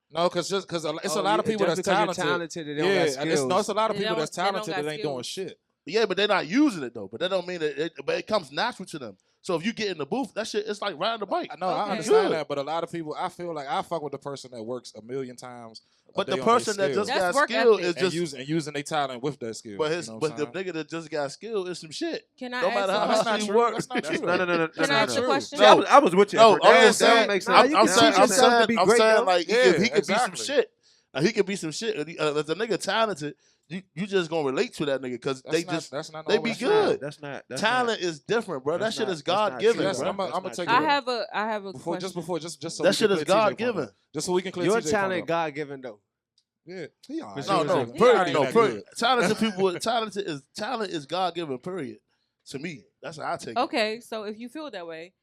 No, because it's a lot of people that's talented. They don't got skills. It's a lot of They people don't- that's they don't talented got that ain't doing skills. shit. Yeah, but they're not using it though. But that don't mean that. But it comes natural to them. So if you get in the booth, that shit, it's like riding a bike. No, I Okay. understand that, but a lot of people, I feel like I fuck with the person that works a million times. But the person that just That's got work skill ethic. is and just. using their talent with that skill. But you know what I'm the saying? nigga that just got skill is some shit. Can I No ask matter you how a That's much not he true. works. That's not true. No. Can I ask you a question? See, I was with you. No, at I'm first. just saying. That makes sense. I'm You can saying. teach yourself to be great, though. Like Yeah, he could exactly. be some shit. He could be some shit. If the nigga talented, you just gonna relate to that nigga because they be good. That's not. Talent is different, bro. That That's shit not- is that's not God given, true. I'm bro. gonna take I it. have a Before, question. just so That we shit can is clear TJ God point given. up. Just so we can clear Your TJ point talent up. God given though. Yeah, he all right. Talent is God given. Period. To me, that's how I take it. Okay, so if you feel that way,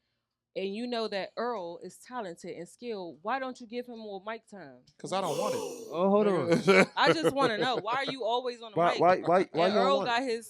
and you know that Earl is talented and skilled, why don't you give him more mic time? Because I don't want it. Oh, hold on. I just want to know, why are you always on the mic? Why And you don't Earl want got it? his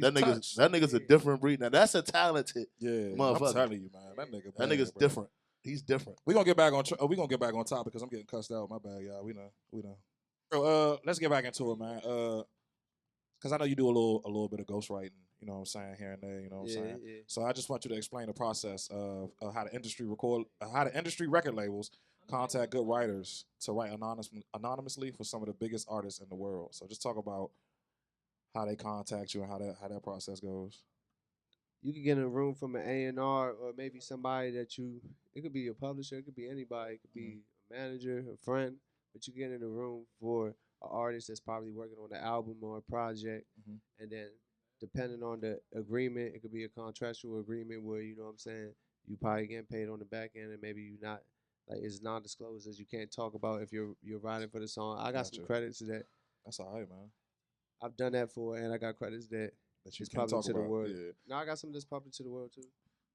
That nigga's a different breed. Now that's a talented Yeah, motherfucker. I'm telling you, man. That nigga. That nigga's bro. different. He's different. We gonna get back on topic because I'm getting cussed out. My bad, y'all. We know. So, let's get back into it, man. Because I know you do a little bit of ghostwriting. You know what I'm saying, here and there. You know what I'm saying. Yeah. So I just want you to explain the process of how the industry record labels contact good writers to write anonymously for some of the biggest artists in the world. So just talk about how they contact you and how that process goes. You can get in a room from an A&R or maybe somebody that it could be a publisher, it could be anybody, it could be a manager, a friend, but you get in a room for an artist that's probably working on an album or a project, and then depending on the agreement, it could be a contractual agreement where, you know what I'm saying, you probably getting paid on the back end and maybe you not, like it's non-disclosed as you can't talk about if you're writing for the song. I got some credits to that. That's all right, man. I've done that for, and I got credits that you is can't public talk to the about. world. Yeah. No, I got some that's public to the world too.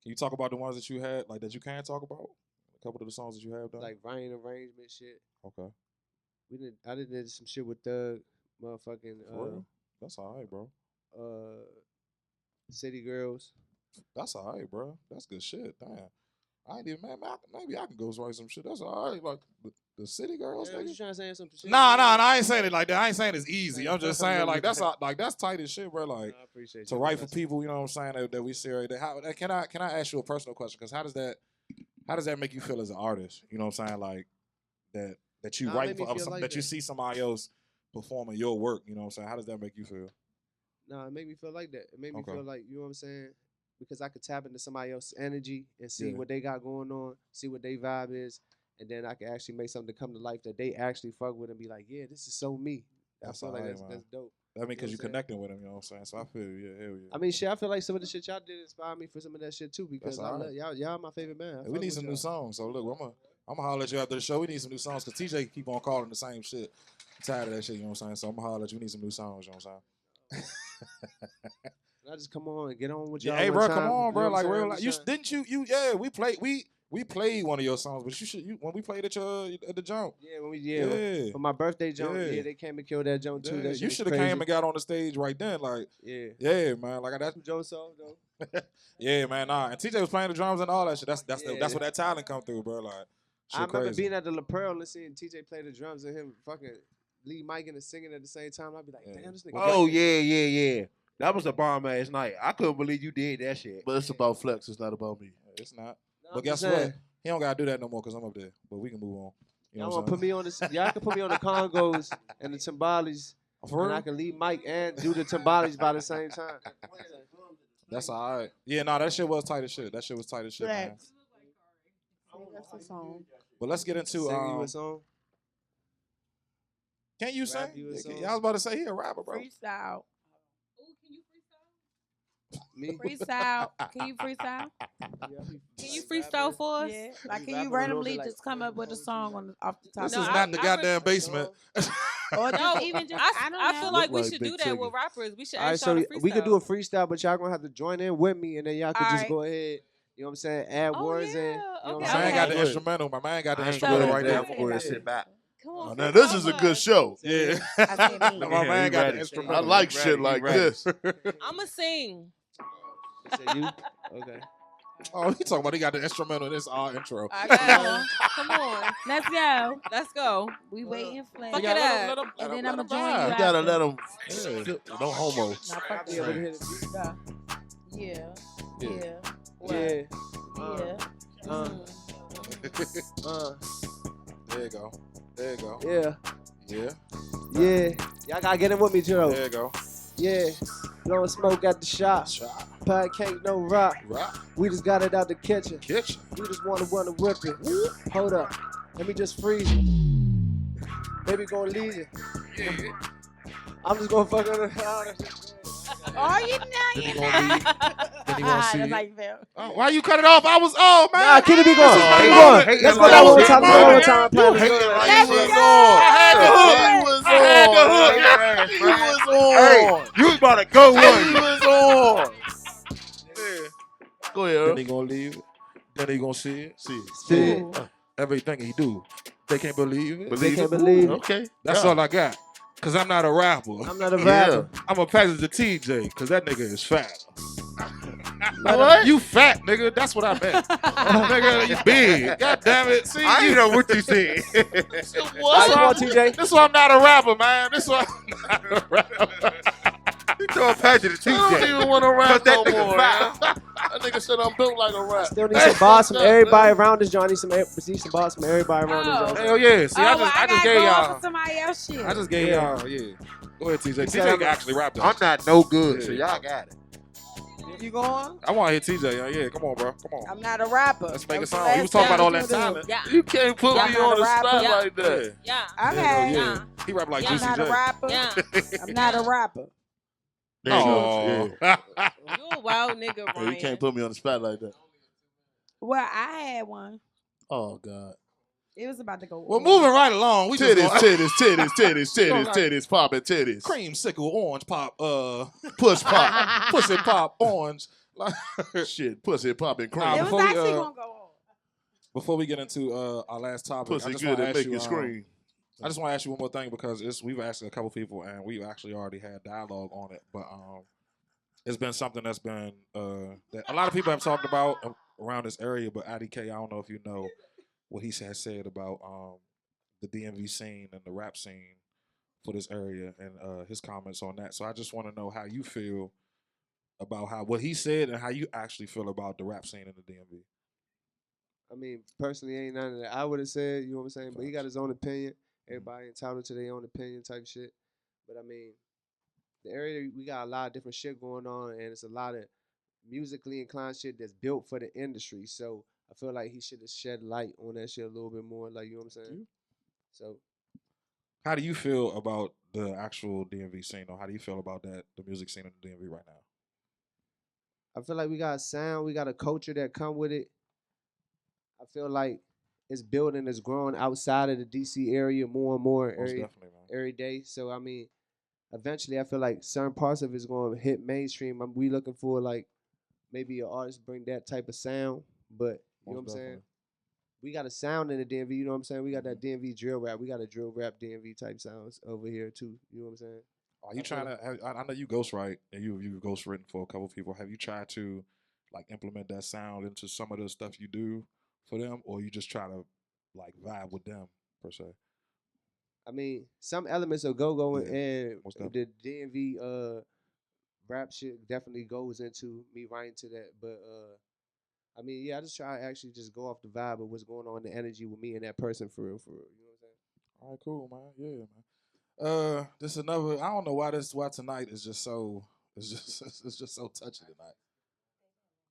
Can you talk about the ones that you had, like that you can talk about? A couple of the songs that you have done? Like writing arrangement shit. Okay. I did some shit with Thug, motherfucking That's all right, bro. City Girls. That's all right, bro. That's good shit. Damn. I ain't even, man, maybe I can go write some shit. That's all right. Like the City Girls, Yeah, nigga. you trying to say some shit? Nah, I ain't saying it like that. I ain't saying it's easy. I'm just saying like that's tight as shit, bro. Like I appreciate to write for people, you know what I'm saying, that we see right there. How can I ask you a personal question? Because how does that make you feel as an artist? You know what I'm saying, like that you write for other, that you see somebody else performing your work. You know what I'm saying? How does that make you feel? Nah, it made me feel like that. It made me feel like, you know what I'm saying, because I could tap into somebody else's energy and see what they got going on, see what their vibe is, and then I can actually make something to come to life that they actually fuck with and be like, yeah, this is so me. I feel like that's dope. I mean, because you're connecting with them, you know what I'm saying? So I feel you. Hell yeah. I mean, shit, I feel like some of the shit y'all did inspired me for some of that shit too, because y'all my favorite band. We need some new songs. So look, I'm gonna holler at you after the show. We need some new songs because TJ keep on calling the same shit. I'm tired of that shit, you know what I'm saying? So I'm gonna holler at you. We need some new songs, you know what I'm saying? I just come on and get on with y'all. Hey, bro, come on, bro. You know like, what I'm real, saying? we played one of your songs, but when we played at the jump. Yeah, for my birthday jump, they came and killed that jump too. That you should have came and got on the stage right then, like, yeah, man, like that's Joe song though. Yeah, man, nah. And TJ was playing the drums and all that shit. That's where that talent come through, bro. Like, shit I remember crazy. being at the La Pearl and seeing TJ play the drums and him fucking lead mic and singing at the same time. I'd be like, damn, this nigga. Oh yeah. That was a bomb ass night. I couldn't believe you did that shit. But it's about Flex. It's not about me. It's not. No, But guess what? He don't gotta do that no more because I'm up there. But we can move on. You know y'all want to put me on this? Y'all can put me on the congos and the timbales, and I can lead mic and do the timbales by the same time. That's all right. Yeah, nah, that shit was tight as shit. That shit was tight as shit, man. That's a song. But let's get into Sing you a song. Can you sing? Rap you a song. I was about to say he a rapper, bro. Freestyle. Me? Freestyle. Can you freestyle? Can you freestyle for us? Yeah. Like, can you randomly just come up with a song off the top? This is not the goddamn basement. Or No, just even just I feel like we Look should like do Big that Tigger. with rappers. We should All right, ask so y'all to freestyle. we could do a freestyle, but y'all gonna have to join in with me, and then y'all could All just right. go ahead. You know what I'm saying? Add Oh, words in. yeah. You know what Okay. I'm My man saying? got the instrumental. My man got the I ain't instrumental good right at there. that. I'm going to sit back. Come on, Now this is a freestyle good us. show. Yeah. I said me. My man he got ready. the I instrumental. like He shit ready, like he ready. this. I'ma sing. You said you? Okay. Oh, he talking about he got the instrumental in this intro. All right, come on. Come on. Let's go. Let's go. We waiting for Fuck you. it up. And then I'ma join vibe. you You gotta after. let them. Yeah. No homo. Nah, fuck I'll be that. able to hit it. Yeah. Yeah. Yeah. What? Yeah. Yeah. There you go. There you go. Yeah. Yeah. Yeah. Y'all gotta get in with me, Joe. There you go. Yeah. Blowing smoke at the shop. Shot. Pie cake, no rock. Rock. We just got it out the kitchen. Kitchen. We just wanna whip it. Hold up. Let me just freeze you. Baby gonna leave you. I'm just gonna fuck on the Oh, you know, Then you he know. gonna leave. Then he gonna see That's it. like that. Oh, why you cut it off? I was man. Nah, keep it going. Oh, Keep you going. hating Let's go like down one more shit, time. Let's go man. one more time. You Let's hating go. like Let's you was go. on. I had the hook. You was I had the on. hook. You was on. You was about to go You one. was on. Yeah. Go ahead, Then Earl. he gonna leave. Then he gonna see it. See it. See it. Everything he do. They can't believe it. They can't believe it. Okay. That's all I got. Cause I'm not a rapper. I'm not a Yeah. rapper. I'm a passenger TJ. Cause that nigga is fat. What? You fat, nigga. That's what I meant. Nigga, you big. God damn it. See, I didn't know what you said. Come on, TJ. This why I'm not a rapper, man. This why I'm not a rapper. You throwing Patrick to TJ. I don't even want to rap that no nigga more. fat. Man. That nigga said I'm built like a rap. Still need some bars from everybody around this joint. I need some bars from everybody around this joint. Hell yeah. See, I just gave y'all. For somebody else shit. I just gave y'all, yeah. Go ahead, TJ. TJ can actually rap that. I'm not no good, so y'all got it. You going? I want to hit TJ. Yeah, come on, bro. Come on. I'm not a rapper. Let's make a song. He was talking about all that talent. Yeah. You can't put me on the spot Yeah. like that. Yeah. Okay. Yeah. He rap like Yeah. I'm Juicy not a J. rapper. Yeah. I'm not a rapper. There you go. Oh. Yeah. You a wild nigga, Yeah, Ryan. you can't put me on the spot like that. Well, I had one. Oh God. It was about to go. Well, moving right along. We Titties, just titties, popping titties. creamsicle orange pop. Push pop. Pussy pop orange. Shit, pussy popping cream. Nah, It before was we, actually gonna go on. Before we get into our last topic, I Pussy just good want to at ask making you. scream. I just want to ask you one more thing because we've asked a couple people and we've actually already had dialogue on it, but it's been something that's been that a lot of people have talked about around this area. But IDK, I don't know if you know what he has said about the DMV scene and the rap scene for this area and his comments on that. So I just want to know how you feel about what he said and how you actually feel about the rap scene in the DMV. I mean, personally, ain't none of that I would have said, you know what I'm saying? But he got his own opinion. Everybody entitled to their own opinion type shit. But I mean, the area, we got a lot of different shit going on, and it's a lot of musically inclined shit that's built for the industry. So I feel like he should have shed light on that shit a little bit more, like, you know what I'm saying? So, How do you feel about the actual DMV scene, or how do you feel about the music scene in the DMV right now? I feel like we got a sound, we got a culture that come with it. I feel like it's building, it's growing outside of the DC area more and more every day. So I mean, eventually I feel like certain parts of it's going to hit mainstream. We looking for like maybe an artist bring that type of sound, but you know what I'm saying? We got a sound in the DMV, you know what I'm saying? We got that DMV drill rap. We got a drill rap DMV type sounds over here too. You know what I'm saying? Are you trying to? I know you ghostwrite and you've ghostwritten for a couple of people. Have you tried to like implement that sound into some of the stuff you do for them, or you just try to like vibe with them per se? I mean, some elements of go-go and the DMV rap shit definitely goes into me writing to that. But I mean, yeah, I just try to actually just go off the vibe of what's going on, the energy with me and that person for real, You know what I'm saying? All right, cool, man. Yeah, man. This is another. I don't know why tonight is just so. It's just so touchy tonight.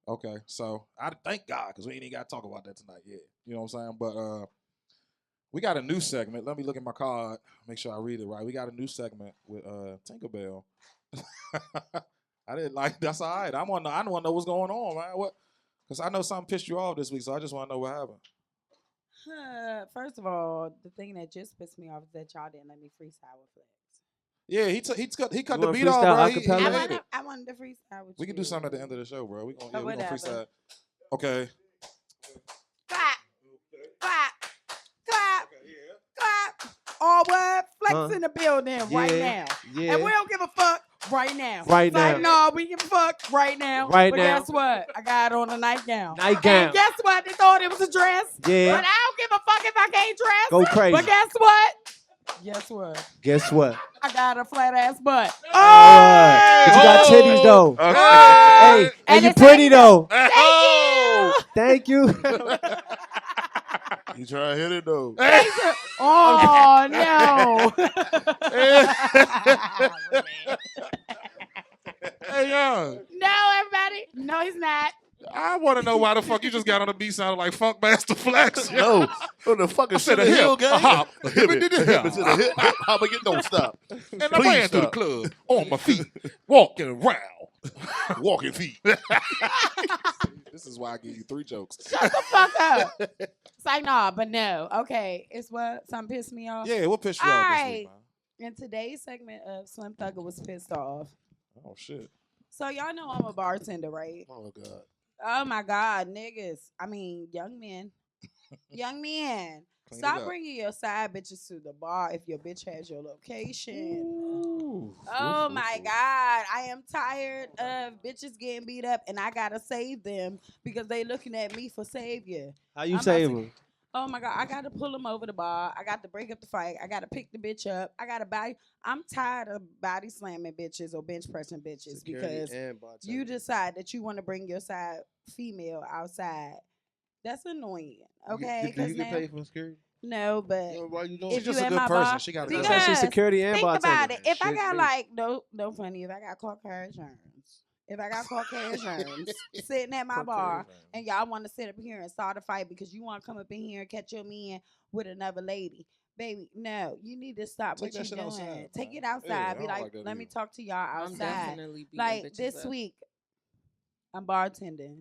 Okay, so I thank God because we ain't even got to talk about that tonight yet. You know what I'm saying? But we got a new segment. Let me look at my card, make sure I read it right. We got a new segment with Tinkerbell. I didn't like. That's all right. I want to know what's going on, man. What? Because I know something pissed you off this week, so I just want to know what happened. First of all, the thing that just pissed me off is that y'all didn't let me freestyle with Flex. Yeah, he cut the beat off, bro. I wanted to freestyle with you. We can do something at the end of the show, bro. We gonna freestyle. Okay. Clap, clap, clap, clap. All what? Flex in the building right now. Yeah. And we don't give a fuck right now. Right now. Like, no, we give a fuck right now. Right but now. Guess what? I got on a nightgown. Nightgown. And guess what? They thought it was a dress. Yeah. But I don't give a fuck if I can't dress. Go crazy. But guess what? Guess what? Guess what? I got a flat ass butt. But you got titties though. Okay. Hey, and you pretty though. Thank you. Thank you. You trying to hit it though? Oh no. Hey, young. No, everybody. No, he's not. I want to know why the fuck you just got on the beat sounding like Funk Master Flex. No, what the fucking shit a hill game? A hop, a hip, Hip hop again, don't stop. And I ran through the club on my feet, walking around, walking feet. This is why I give you 3 jokes. Shut the fuck up. It's like, nah, but no. Okay, it's what? Something pissed me off? Yeah, what pissed you off this week, man? In today's segment of SlimThuggah was pissed off. Oh, shit. So y'all know I'm a bartender, right? Oh, God. Oh, my God, niggas. I mean, young men. Young men. Stop bringing your side bitches to the bar if your bitch has your location. Oh my God. I am tired of bitches getting beat up and I gotta save them because they looking at me for savior. How you save them? Oh my God, I gotta pull them over the bar. I got to break up the fight. I gotta pick the bitch up. I gotta body. I'm tired of body slamming bitches or bench pressing bitches because you decide that you want to bring your side female outside. That's annoying. Okay, Do you get paid for security? No, but why you doing? if She's just you a at good my person. bar, She got because she's security and think bartender. about it. If I Shit, got me. like no funny. If I got Caucasians, if I got Caucasians sitting at my bar and y'all want to sit up here and start a fight because you want to come up in here and catch your man with another lady. Baby, no, you need to stop what you're doing. Outside, take man. it outside. Yeah, Be like, let me talk to y'all I'm outside. definitely beating Like bitches this up. week, I'm bartending.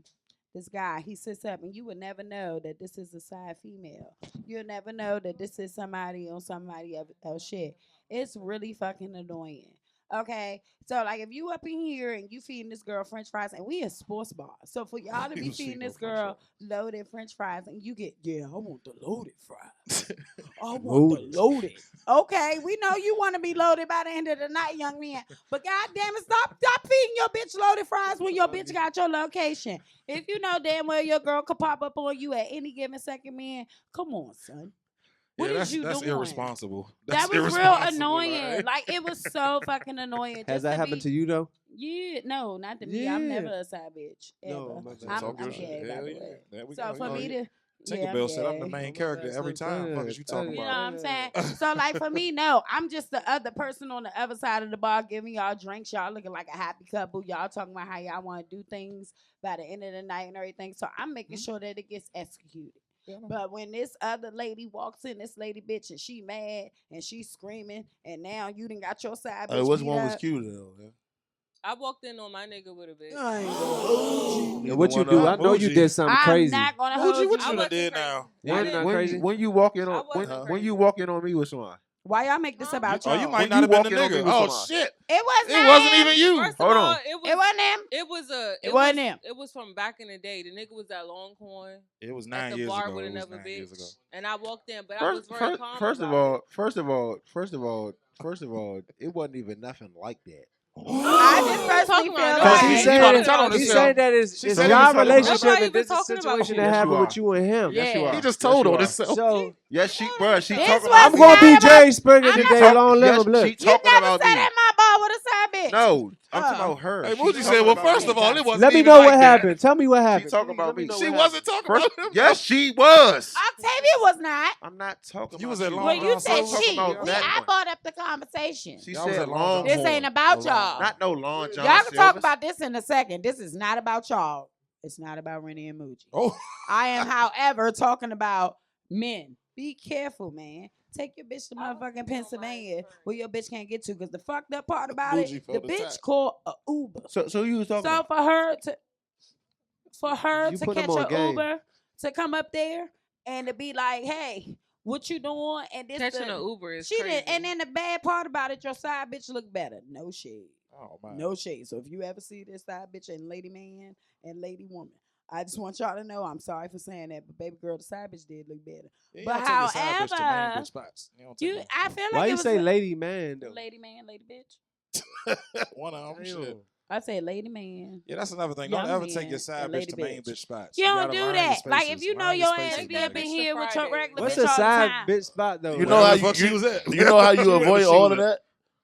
This guy, he sits up, and you would never know that this is a side female. You'll never know that this is somebody on somebody else shit. It's really fucking annoying. Okay, so like if you up in here and you feeding this girl French fries, and we a sports bar, so for y'all to be feeding this girl loaded French fries, and you get I want the loaded fries. I want the loaded. Okay, we know you want to be loaded by the end of the night, young man. But goddamn it, stop feeding your bitch loaded fries when your bitch got your location. If you know damn well your girl could pop up on you at any given second, man, come on, son. What is you that's doing? irresponsible. That was real annoying. Like it was so fucking annoying. Has that happened to you though? Yeah, no, not to me. I'm never a side bitch. Ever. No, my bad. I'm Hell gay, by the yeah. way. There we So go. for me to Tinkerbell said I'm the gay. main character every time. Fuck is you talking You know what about? I'm saying? So like for me, no, I'm just the other person on the other side of the bar giving y'all drinks. Y'all looking like a happy couple. Y'all talking about how y'all want to do things by the end of the night and everything. So I'm making sure that it gets executed. But when this other lady walks in, this lady bitch, and she mad and she screaming, and now you done got your side bitch. Hey, which beat one up. was cute though? Man? I walked in on my nigga with a bitch. I ain't gonna hold you. And what you do? I know you did something crazy. I'm not gonna hold you. What you I done wasn't did crazy. now? When you walk in on I wasn't when you walk in on me with someone. Why y'all make this about y'all? Oh, you might When not have you been the walking on me nigga. with Oh someone. shit! It was It wasn't even you. First of Hold all, on. It wasn't him. It was It wasn't him. It was from back in the day. The nigga was at Longhorn It was at 9 the years bar ago. with It was another 9 years ago. bitch, and I walked in, but I was very calm. First of about all, it wasn't even nothing like that. I just personally feel Because like he said that it's said he y'all was talking about relationship Nobody and this is a was talking about situation you. that Yes, you happened are. with you and him. Yes, you Yeah. are. He just Yes, told you on are. himself. So Yes, she talking was about I'm me. gonna be not about- Jerry Springer I'm today not- on Yes, Lemon Blood. she You talking never about sat me. at my bar with a side bitch. No, I'm talking about her. Hey, She Muji talking said, "Well, about first me. of all, it wasn't Let me even know like what that. happened. Tell me what She happened. talking about me. She wasn't talking about him. Yes, she was. Octavia was not. I'm not talking You about was at you. Long Well, you John said Silver? she. about that I one. brought up the conversation. She Y'all was said at Long John Longhorn. This ain't about Oh, Long y'all. Not no Long John Y'all can talk Silver's. about this in a second. This is not about y'all. It's not about Reni and Muji. Oh, I am, however, talking about men. Be careful, man. Take your bitch to motherfucking Pennsylvania where your bitch can't get to. Because the fucked up part about Muji it, the felt bitch attacked. called a Uber. So you was talking So about? for her You to put 'em catch on an game. Uber to come up there and to be like, hey, what you doing? And this Catching an Uber is she crazy. did, and then the bad part about it, your side bitch look better. No shade. oh man. No shade. So if you ever see this side bitch and lady man and lady woman, I just want y'all to know I'm sorry for saying that, but baby girl, the side bitch did look better. You But don't take your side bitch to main however, bitch spots. You don't take you, them. I feel like Why it you was say a- lady man though? lady man, lady bitch. One of them. Damn. Shit. I say lady man. Yeah, that's another thing. Don't Young ever take man your side and bitch lady to main bitch. bitch spots. You don't gotta do learn that. your Like spaces. if you know Learn your spaces, ass be man. up in here with your regular What's bitch a all the side time. bitch spot though? You know Wherever how the fuck you, she was at. you know how you Wherever avoid she all was of at. that?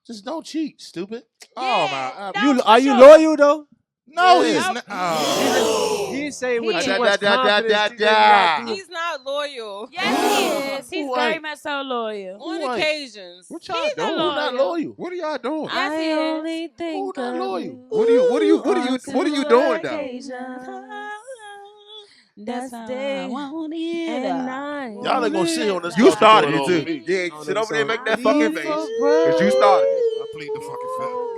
Just don't cheat, stupid. Oh Yeah, my! no, You for are you sure. loyal though? No, Yeah. he's Nope. not. Oh. He didn't say with He too is. much confidence. Da, He did not do it. He's not loyal. Yes, he is. He's Who very ain't? much so loyal. On Who ain't? occasions. What y'all He's a doing? Who not loyal. loyal? What are y'all doing? Yes, he is. Who not loyal? What are you doing though? That's how I want it. Y'all ain't gonna sit here on this You couch started doing it all too. of me. Yeah, Oh, sit no, over there and so- make that fucking face. Cause you started it. I plead the fucking fifth.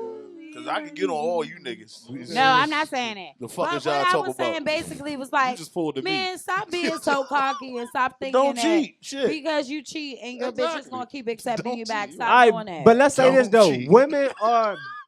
Cause I can get on all you niggas. No, I'm not saying that. The fuck But is y'all what I talking was saying about? basically was You like, just pulled the beat. man, stop being so cocky and stop thinking Don't that cheat. Shit. because you cheat and your bitch is Exactly. gonna keep accepting Don't you back. cheat. Stop All doing right, that. but let's say this Don't though: cheat. women are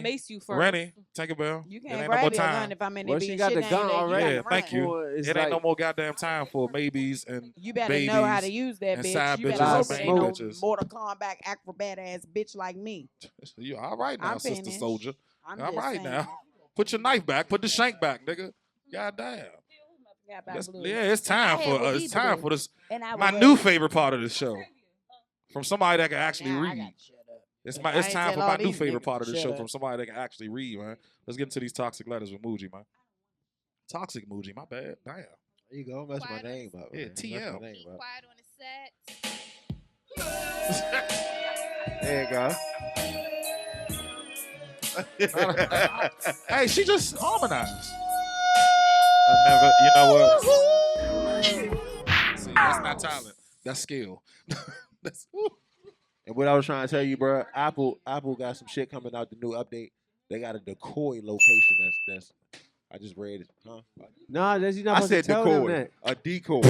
I mace you first. Reni, take a bell. You It can't ain't no grab more your gun time. if I'm in Well, there. she got the gun already. Yeah, thank you. It's It ain't no like- more goddamn time for maybes and You better babies know how to use that and bitch. side You better bitches hope and it main ain't no bitches. Mortal Kombat acrobat ass bitch like me. You all right now, I'm sister finished. soldier? I'm All just right saying. now. Put your knife back. Put the shank back, nigga. Goddamn. Got back Let's- blue. Yeah, it's time My for head will it's be time blue. for this. And I My will new wear- favorite part of the show, from somebody that can actually Nah, I read. gotta shut up. It's I it's ain't time tell for all my new these favorite niggas part of to the shut show, up. from somebody that can actually read, man. Let's get into these toxic letters with Muji, man. Toxic Muji, my bad. Damn. There you go. Mess my name up. Yeah, man. Mess TM. my name up. There you go. Hey, she just harmonized. I never, you know what? See, that's not talent. That's skill. That's, And what I was trying to tell you, bro, Apple got some shit coming out, the new update. They got a decoy location that's I just read it. Huh? Nah, that's you not I supposed to said tell them decoy. that. A decoy.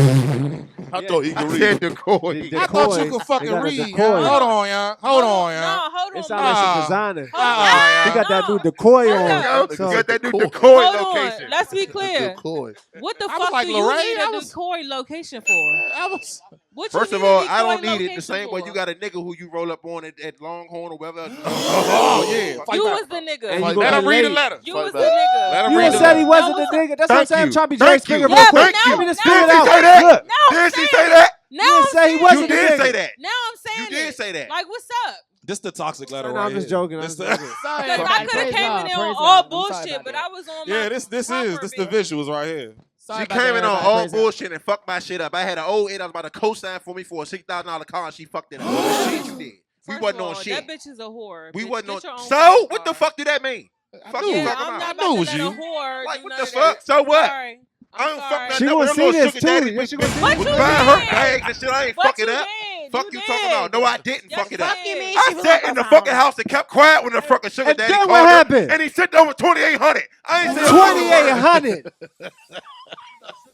I thought he could I read. said decoy. I thought you could fucking read. Decoy. Hold on, y'all. Hold on, y'all. No, hold on. It sounds like some designer. Hold He got that new decoy on. You So, got that new Decoy. decoy Hold location. on. Let's be clear. Decoy. What the I was fuck like, do you Lorraine, need I a was- decoy location for? I was. What First you of need a all, I decoy don't need it the location same way for? you got a nigga who you roll up on at Longhorn or wherever. Oh, yeah. Fight You back, was the nigga. And you Let gonna him get read the laid. letter. You Fight was the back. nigga. Let him You read done the said he letter. wasn't No, the nigga. That's what I'm Thank saying. I'm you. trying to be Thank Jerry's finger you. real quick. Thank you. Let me just Now spit it Did she out. say that? Look, Did she I'm say saying that? Now you I'm didn't say he saying wasn't You the did nigga. say that. Now I'm saying You did it. say that. Like, what's up? This the toxic letter No, right I'm just here. joking. I'm This just the- joking. Because I could have came in there on all bullshit, but I was on my Yeah, this is proper this the bitch. visuals right here. She came in on all bullshit and fucked my shit up. I had an old 8 that was about to co-sign for me for a $6,000 car and she fucked it up. What shit you did? We First wasn't of all, on shit. That bitch is a whore. We bitch. wasn't Get your on. own So fucking what the car. fuck do that mean? Fuck you Yeah, talking I'm about? not I about knew it to was let you. a whore Like do what none the of fuck? that. So what? Sorry. I don't fuck nothing She up gonna with them see little this sugar too. daddies. Yeah, she gonna see What Was you buying her did? bags and shit. I ain't What fuck it you up. did? Fuck you talking about? No, I didn't Yes, fuck it you up. did. I sat in the fucking house and kept quiet when the fucking sugar And daddy then called what her, happened? and he sent over 2,800. I ain't say a fucking word. 2,800.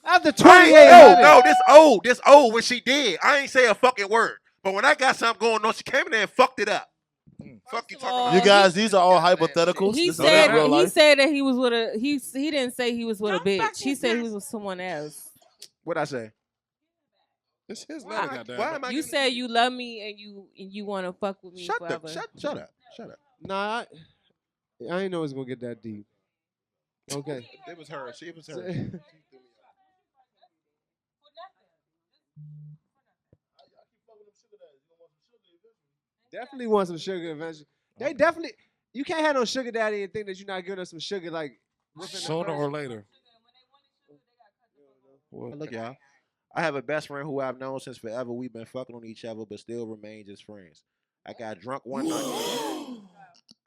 After I ain't, 2,800. no, this old. This old when she did. I ain't say a fucking word. But when I got something going on, she came in there and fucked it up. Fuck you talking about? You guys, these are all hypotheticals. He This is not real life. said that he was with a he didn't say he was with a bitch. He said he was with someone else. What'd I say? It's his letter, goddamn. Why am I You getting- said you love me and you want to fuck with me Shut forever. shut up. Shut up. Nah, I ain't know it's gonna get that deep. Okay. It was her. It was her. Definitely want some sugar eventually. They definitely. You can't have no sugar daddy and think that you're not giving us some sugar like within the Sooner first- or later. Look, y'all. I have a best friend who I've known since forever. We've been fucking on each other, but still remain just friends. I got drunk one night.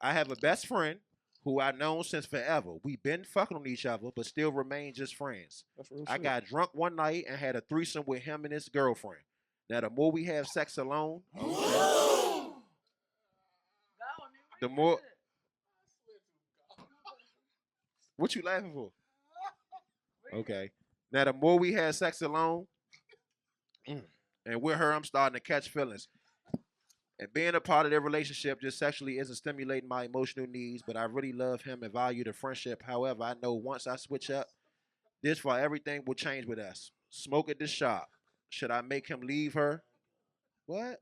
I have a best friend who I've known since forever. We've been fucking on each other, but still remain just friends. I got drunk one night and had a threesome with him and his girlfriend. Now, the more we have sex alone, the more. What you laughing for? Okay. Now, the more we had sex alone, and with her, I'm starting to catch feelings. And being a part of their relationship just sexually isn't stimulating my emotional needs, but I really love him and value the friendship. However, I know once I switch up, this for everything will change with us. Smoke at the shop. Should I make him leave her? What?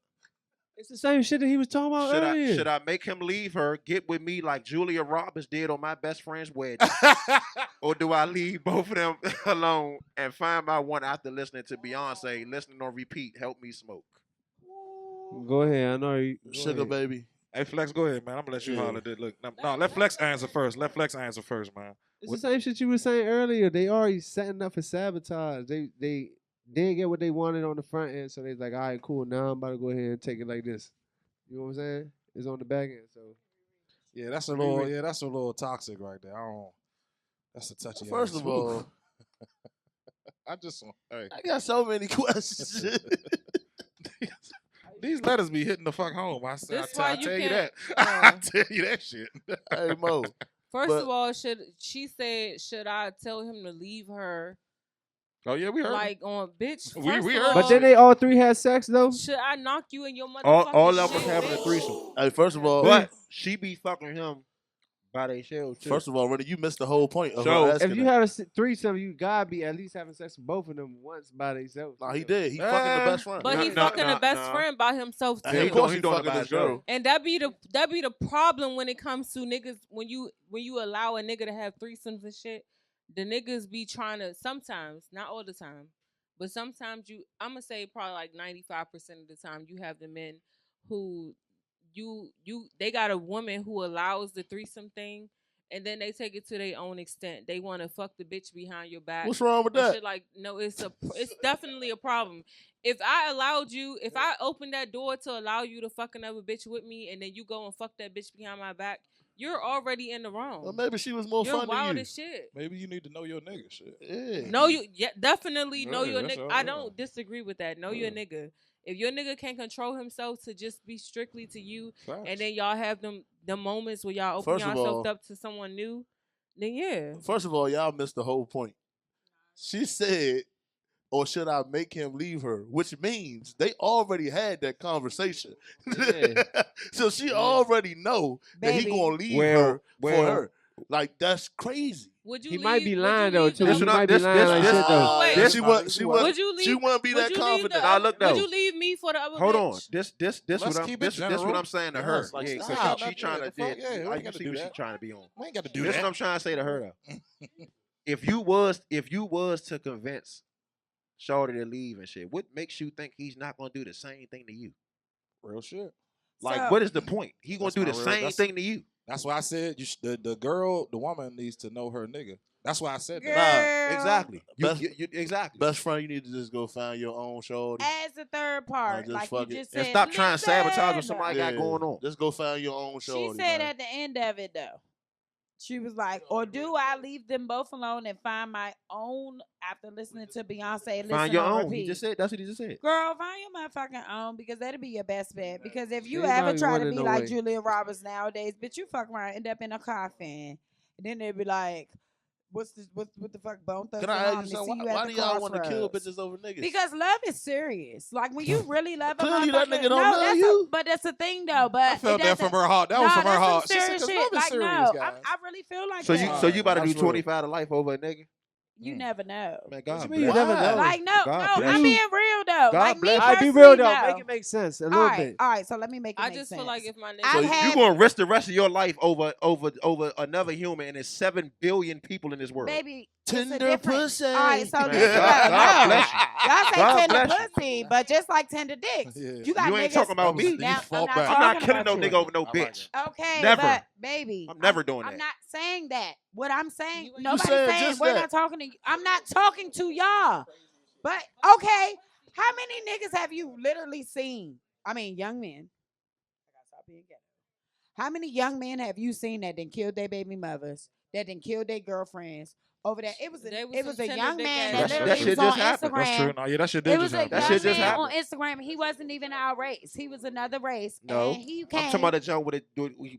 It's the same shit that he was talking about earlier. Should I make him leave her, get with me like Julia Roberts did on my best friend's wedding? Or do I leave both of them alone and find my one after listening to Beyonce, listening on repeat, help me smoke? Go ahead. I know you. Sugar baby. Hey, Flex, go ahead, man. I'm gonna let you holler. Look, no, let Flex answer first. Let Flex answer first, man. It's the same shit you were saying earlier. They already setting up for sabotage. They didn't get what they wanted on the front end, so they're like, all right, cool. Now I'm about to go ahead and take it like this. You know what I'm saying? It's on the back end, so. Yeah, that's a little toxic right there. I don't. That's a touchy. First of all, I just hey. I got so many questions. These letters be hitting the fuck home. I tell you that. I tell you that shit. Hey Mo. First of all, should I tell him to leave her? Oh yeah, we heard. Like on bitch. We heard. But then they all three had sex though. Should I knock you in your motherfucking All of shit, them having a bitch? threesome. Hey, first of all, But she be fucking him by themselves too. First of all, Reni, you missed the whole point of So, her asking If you that. have a threesome, you gotta be at least having sex with both of them once by themselves. Nah, he did. He fucking the best friend. But he fucking the best friend by himself too. Of course he fucking his girl. And that be the problem when it comes to niggas when you allow a nigga to have threesomes and shit. The niggas be trying to sometimes, not all the time, but sometimes I'm gonna say probably like 95% of the time you have the men who they got a woman who allows the threesome thing, and then they take it to their own extent. They want to fuck the bitch behind your back. What's wrong with and that? shit like, no, it's definitely a problem. If I opened that door to allow you to fuck another bitch with me, and then you go and fuck that bitch behind my back, you're already in the wrong. Well, maybe she was more You're fun wild than you. as shit. Maybe you need to know your nigga shit. Yeah. Definitely know Yeah, your that's nigga. all, I yeah. don't disagree with that. Know your nigga. If your nigga can't control himself to just be strictly to you, Facts. and then y'all have them moments where y'all open First of yourself all- up to someone new, then yeah. First of all, y'all missed the whole point. She said, or should I make him leave her? Which means they already had that conversation. Yeah. So she already know that he Baby. gonna leave Well- her well- for her. Like, that's crazy. Would you He leave, might be would lying you though leave too. the- He might be lying like shit though. wait. She Would you wouldn't be that confident. Nah, look though. Would you leave me for the other Hold bitch? on. This Let's what I'm keep it this general. what I'm saying to her. Yes, like, Yeah, stop. because she trying to Yeah, yeah, we ain't you gotta see do what she that. trying to be on. We ain't got to do This is that. what I'm trying to say to her though. if you was to convince Shorty to leave and shit, what makes you think he's not gonna do the same thing to you? Real shit. Like, So- what is the point? He gonna That's do the not real. same That's- thing to you. That's why I said the woman needs to know her nigga. That's why I said that. Girl. Exactly. Best- Exactly. Best friend, you need to just go find your own shorty. As a third part, just like fuck you it. just said. And stop trying to sabotage what listen. somebody got going on. Just go find your own She shorty. said man. at the end of it though, she was like, "Or do I leave them both alone and find my own after listening to Beyonce? Listen Find your on own. He repeat." just said that's what he just said. Girl, find your motherfucking own because that'll be your best bet. Because if you She ain't ever probably try to winning be no like way. Julia Roberts nowadays, bitch, you fuck around, end up in a coffin, and then they'll be like, "What the fuck, Bone Thugs Can and I ask Harmony, you see something? you at Why the do y'all want to kill crossroads." bitches over niggas? Because love is serious. Like when you really love a Clearly that motherfucker. nigga don't no, love that's you. but that's the thing though. But I felt it that from doesn't- her heart. That was no, from her that's some heart. She said, serious 'cause shit. love is Like serious, no, guys. I really feel like So that. you about to do That's real. 25 to life over a nigga? You never know. Man, God you bless. mean you never know? Like no, God no, bless I'm you. being real though. God like me bless you. All right, be personally, real though. no. Make it make sense a All little right, bit. all right. So let me make it I make just sense. feel like if my nigga, I've So had- you gonna risk the rest of your life over another human, and there's 7 billion people in this world. baby, Tender it's a different. pussy. All right, so Man, this is God no. bless you. Y'all say God tender bless you. pussy, but just like tender dicks, Yeah. you got You niggas. ain't talking about me. You Now, fall I'm back. I'm not talking killing no about nigga you. over no I like bitch. Okay, Never. but baby, I'm never doing I'm that. not saying that. What I'm saying, You nobody's said saying just we're that. not talking to you. I'm not talking to y'all. But okay, how many niggas have you literally seen? I mean, young men. I gotta stop being ghetto. How many young men have you seen that done killed their baby mothers, that done killed their girlfriends over that? It was They was it was some a tender young dick man ass that niggas. literally That shit was just on happened. Instagram. That's true. No, yeah, that shit It did was just a happen. That young shit just man happened. on Instagram. He wasn't even our race. He was another race. No, and he I'm came. talking about the joint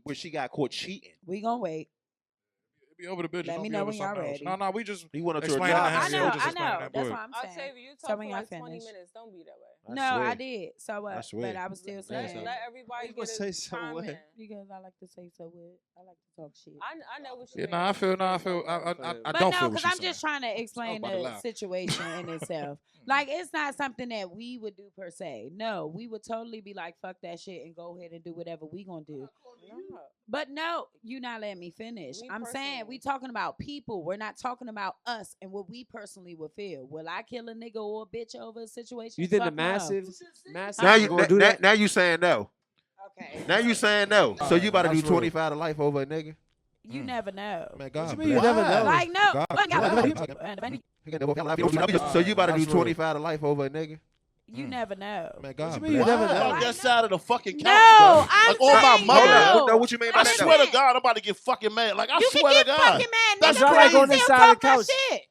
where she got caught cheating. We gonna wait. Be over the bitch. Let Don't me be know over when y'all something else. ready. No, we just He went up to a explaining job. that. I Yeah, know, we just I explaining know. that That's book. what I'm saying. Octavia, you So talk when for y'all like 20 finish. minutes. Don't be that way. No, I did. So what? swear. But I was still Let, saying. let everybody You gonna get say a so time what? in. Because I like to say so what. I like to talk shit. I know what you Yeah, mean. no, I feel. I But don't no, feel what because she's I'm just saying. trying to explain about to the lie. situation in itself. Like, it's not something that we would do per se. No, we would totally be like, fuck that shit and go ahead and do whatever we gonna do. No. But no, you not letting me finish. Me I'm saying we personally. talking about people. We're not talking about us and what we personally would feel. Will I kill a nigga or a bitch over a situation? You think the Fuck no. massive Now is you gonna do that? now you saying no. Okay. Now you saying no. So you about to do That's real. 25 to life over a nigga? You never know. Man, God you mean you bless. never know? Like, no. God Look, bless. So you about to do 25 to life over a nigga? you never know. Man, God you mean you bless. never know? On that side of the fucking couch, No, bro. I'm Like, on my saying mother. no. No, what you mean by I that? swear to God, I'm about to get fucking mad. Like, I You can swear get to God. fucking mad. That's Niggas all right still on this talk side of the that couch. shit.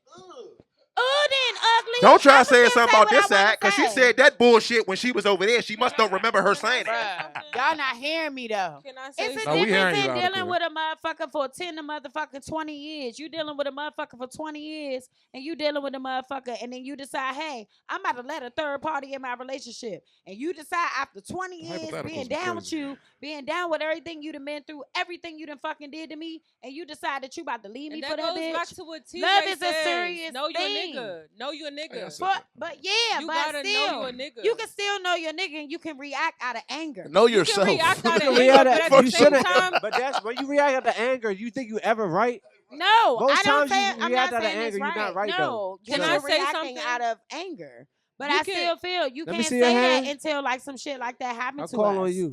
Then ugly. Don't try I'ma saying still something say about what this I wanna side, because she say. said that bullshit when she was over there. She must don't remember her saying it. Bruh, y'all not hearing me though. Can I say It's a No, we something? hearing difference you in loud and dealing clear. with a motherfucker for 10 to motherfucking 20 years. You dealing with a motherfucker for 20 years and you dealing with a motherfucker and then you decide, hey, I'm about to let a third party in my relationship. And you decide after 20 years Hypotheticals being be down with crazy. you, being down with everything you done been through, everything you done fucking did to me, and you decide that you about to leave me And for that that goes bitch. back to what TJ Love is a says. serious Know your thing. nigga. Know your nigga. But yeah, You but gotta know still, your nigga. you can still know your nigga and you can react out of anger. Know You can yourself. react out of You anger, react but out- at the you same shouldn't. time, But that's when you react out to anger. You think you ever right? No, Most I don't times say you I'm react not out of saying it's anger, you're not right, no, though. Can you're I say reacting something? out of anger. But You I can- still feel you Let me can't see your say hand. that until like some shit like that happened I'll to call us. on you.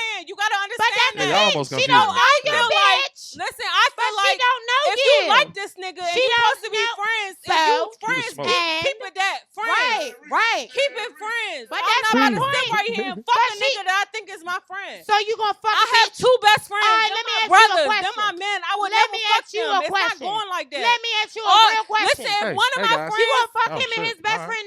saying. You gotta understand Yeah, that. y'all almost She confused don't me. own your feel like bitch. bitch. Listen, I feel But like she don't know if you. you like this nigga and She you supposed to don't be know. friends, So, if you Keep it friends, smoking. keep it that. Friends. Right. Keep it friends. But I'm that's not my about to sit point. right here and fuck But a nigga that I think is my friend. So you gonna fuck I a have bitch? 2 best friends. All right, They're let me my ask you a brothers. They're question. my men. I would Let never me fuck ask you them. a It's question. not going like that. Let me ask you a Oh, real question. Listen, if Hey, one of hey, my guys. You friends... gonna fuck Oh, him and shit. his best All right. friend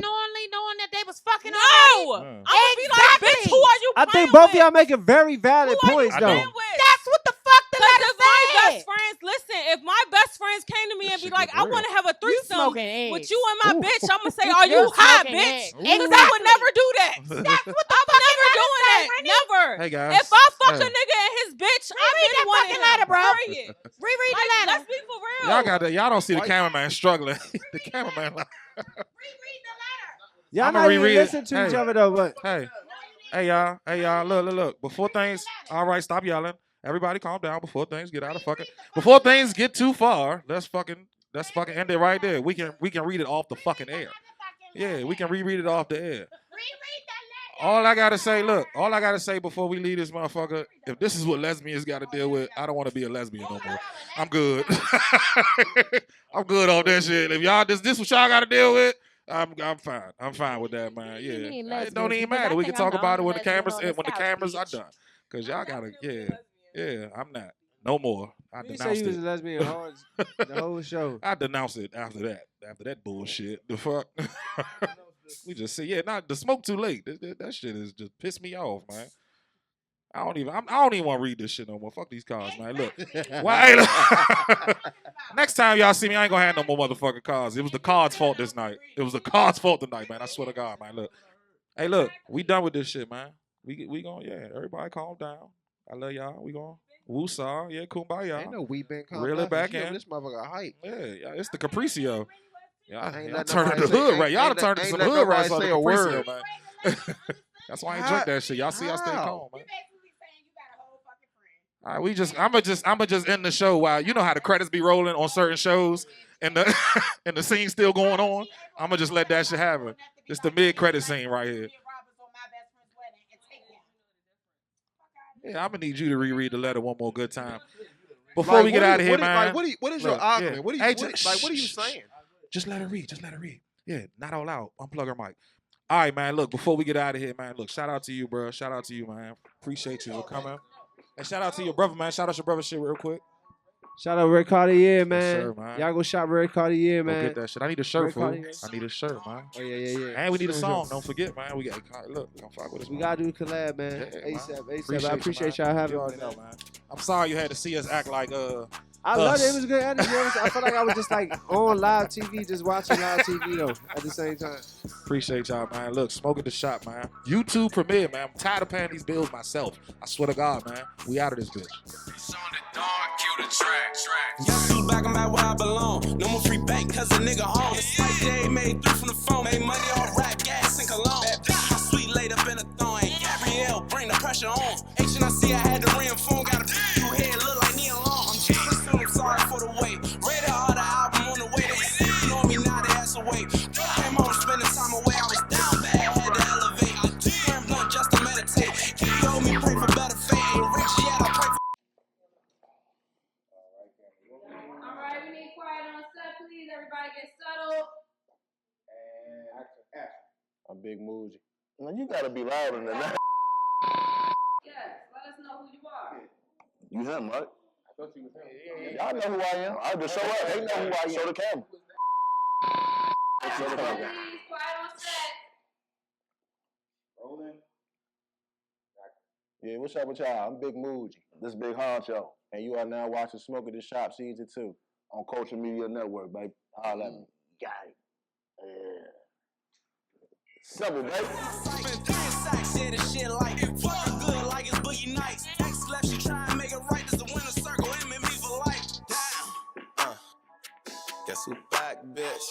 knowing that they was fucking No! already? I would be like, bitch, who are you I playing think both of with? y'all making very valid Who are you points, though. playing with? That's what the fuck the Because letter if my said. best friends, listen, if my best friends came to me This and be shit like, get I real. want to have a threesome smoking eggs. with you and my Ooh. bitch, I'm going to say, are you You're high, smoking bitch? eggs. Because I would Exactly. never do that. That's what the I'm fucking never letter doing say, that. Reni. Never. Hey, guys. If I fuck Hey. a nigga and his bitch, I've Reread been that wanting fucking him. letter, bro. Period. Reread Like, the letter. let's be for real. Y'all don't see the cameraman struggling. The cameraman like, Reread the letter. Y'all I'ma not even reread it. listening to each Hey. other, though, but... hey y'all, look. Before things, all right, stop yelling. Everybody calm down before things get out of fucking. Before things get too far, let's fucking end it right there. We can read it off the fucking air. Yeah, we can reread it off the air. Reread the letter. All I gotta say before we leave this motherfucker, if this is what lesbians gotta deal with, I don't want to be a lesbian no more. I'm good. I'm good on that shit. If y'all this what y'all gotta deal with, I'm fine. I'm fine with that, man. You Yeah, mean it don't lesbians, even because matter. I We can think talk I'm the about it only when the cameras lesbian on the cameras are couch, done. Cause y'all gotta I'm not no more. I You say denounced you was a it. lesbian hard the whole show. I denounced it after that bullshit. The fuck. We just say, the smoke too late. That shit is just pissed me off, man. I don't even want to read this shit no more. Fuck these cards, man. Look. Next time y'all see me, I ain't gonna have no more motherfucking cards. It was the cards' fault this night. It was the cards' fault tonight, man. I swear to God, man. Look. Hey, look, we done with this shit, man. We gonna, everybody calm down. I love y'all. We gonna woo-saw. Yeah, kumbaya. Ain't no we been calm Reel down. it back You know in. This motherfucker hype. Yeah, it's the Capriccio. Ain't Y'all let turned nobody into say- hood ain't- right. Y'all ain't turned let- into some ain't let hood right nobody on the say a Capriccio, word. man. That's why I ain't drink that shit. Y'all see, y'all stay calm, man. All right, I'ma just end the show while you know how the credits be rolling on certain shows and the and the scene's still going on. I'ma just let that shit happen. It's the mid-credit scene right here. Yeah, I'm gonna need you to reread the letter one more good time before Like, we get what out of is- here, what is- man. like, what is your Look, argument? yeah. What are you- Hey, what are you saying? Just let her read. Just let her read. Yeah, not all out. Unplug her mic. All right, man. Look, before we get out of here, man. Look, shout out to you, bro. Shout out to you, man. Appreciate you for coming. And shout out to your brother, man. Shout out your brother shit real quick. Shout out Red Cartier, man. sir, man. Y'all go shop Red Cartier, Go man. get that shit. I need a shirt, Red fool. Cartier. I need a shirt, man. Oh, yeah. And we need a Sure. song. Don't forget, man. We got look. Come fuck with us. We man. gotta do a collab, man. Yeah, ASAP, man. ASAP. I appreciate you, y'all man. having You me. already know, man. I'm sorry you had to see us act like I love it. It us. was good energy. I felt like I was just like on live TV, just watching live TV though at the same time. Appreciate y'all, man. Look, smoking the shop, man. YouTube premiere, man. I'm tired of paying these bills myself. I swear to God, man. We out of this bitch. Young school back, I'm at where I belong. No more free bank, cause a nigga home. It's like they made 3 from the phone. Made money on rap, gas, and cologne. That bitch, my sweet laid up in a thong. And Gabrielle, bring the pressure on. HNIC, I had the rim phone. Got a you head, look like Neil Long. I'm cheaping soon, I'm sorry for the wait. Rated all the album on the way. They sitting on me, now they ass away. Came home, spending time away. I was down bad, had to elevate. Turn blunt just to meditate. He told me, pray for better fate. Ain't rich yet, I pray for. Alright, we need quiet on set, please. Everybody get settled. I'm Big Muji. Now you gotta be louder than that. Yes, let us know who you are. You him, right? I thought you was him. Y'all know who I am. I just show up. They know who I am. Show the camera. Show the camera. Please, quiet on set. Rolling. Yeah, what's up with y'all? I'm Big Muji. This is Big Huncho. And you are now watching Smoke at the Shop Season 2 on Culture Media Network, baby. Holla at me. Got it. Yeah. Simple, baby. Spent 3 sacks, yeah, this shit like it fucking good like it's Boogie Nights. X left, she try and make it right. There's a winner circle, him and me for life. Damn. Guess who back, bitch?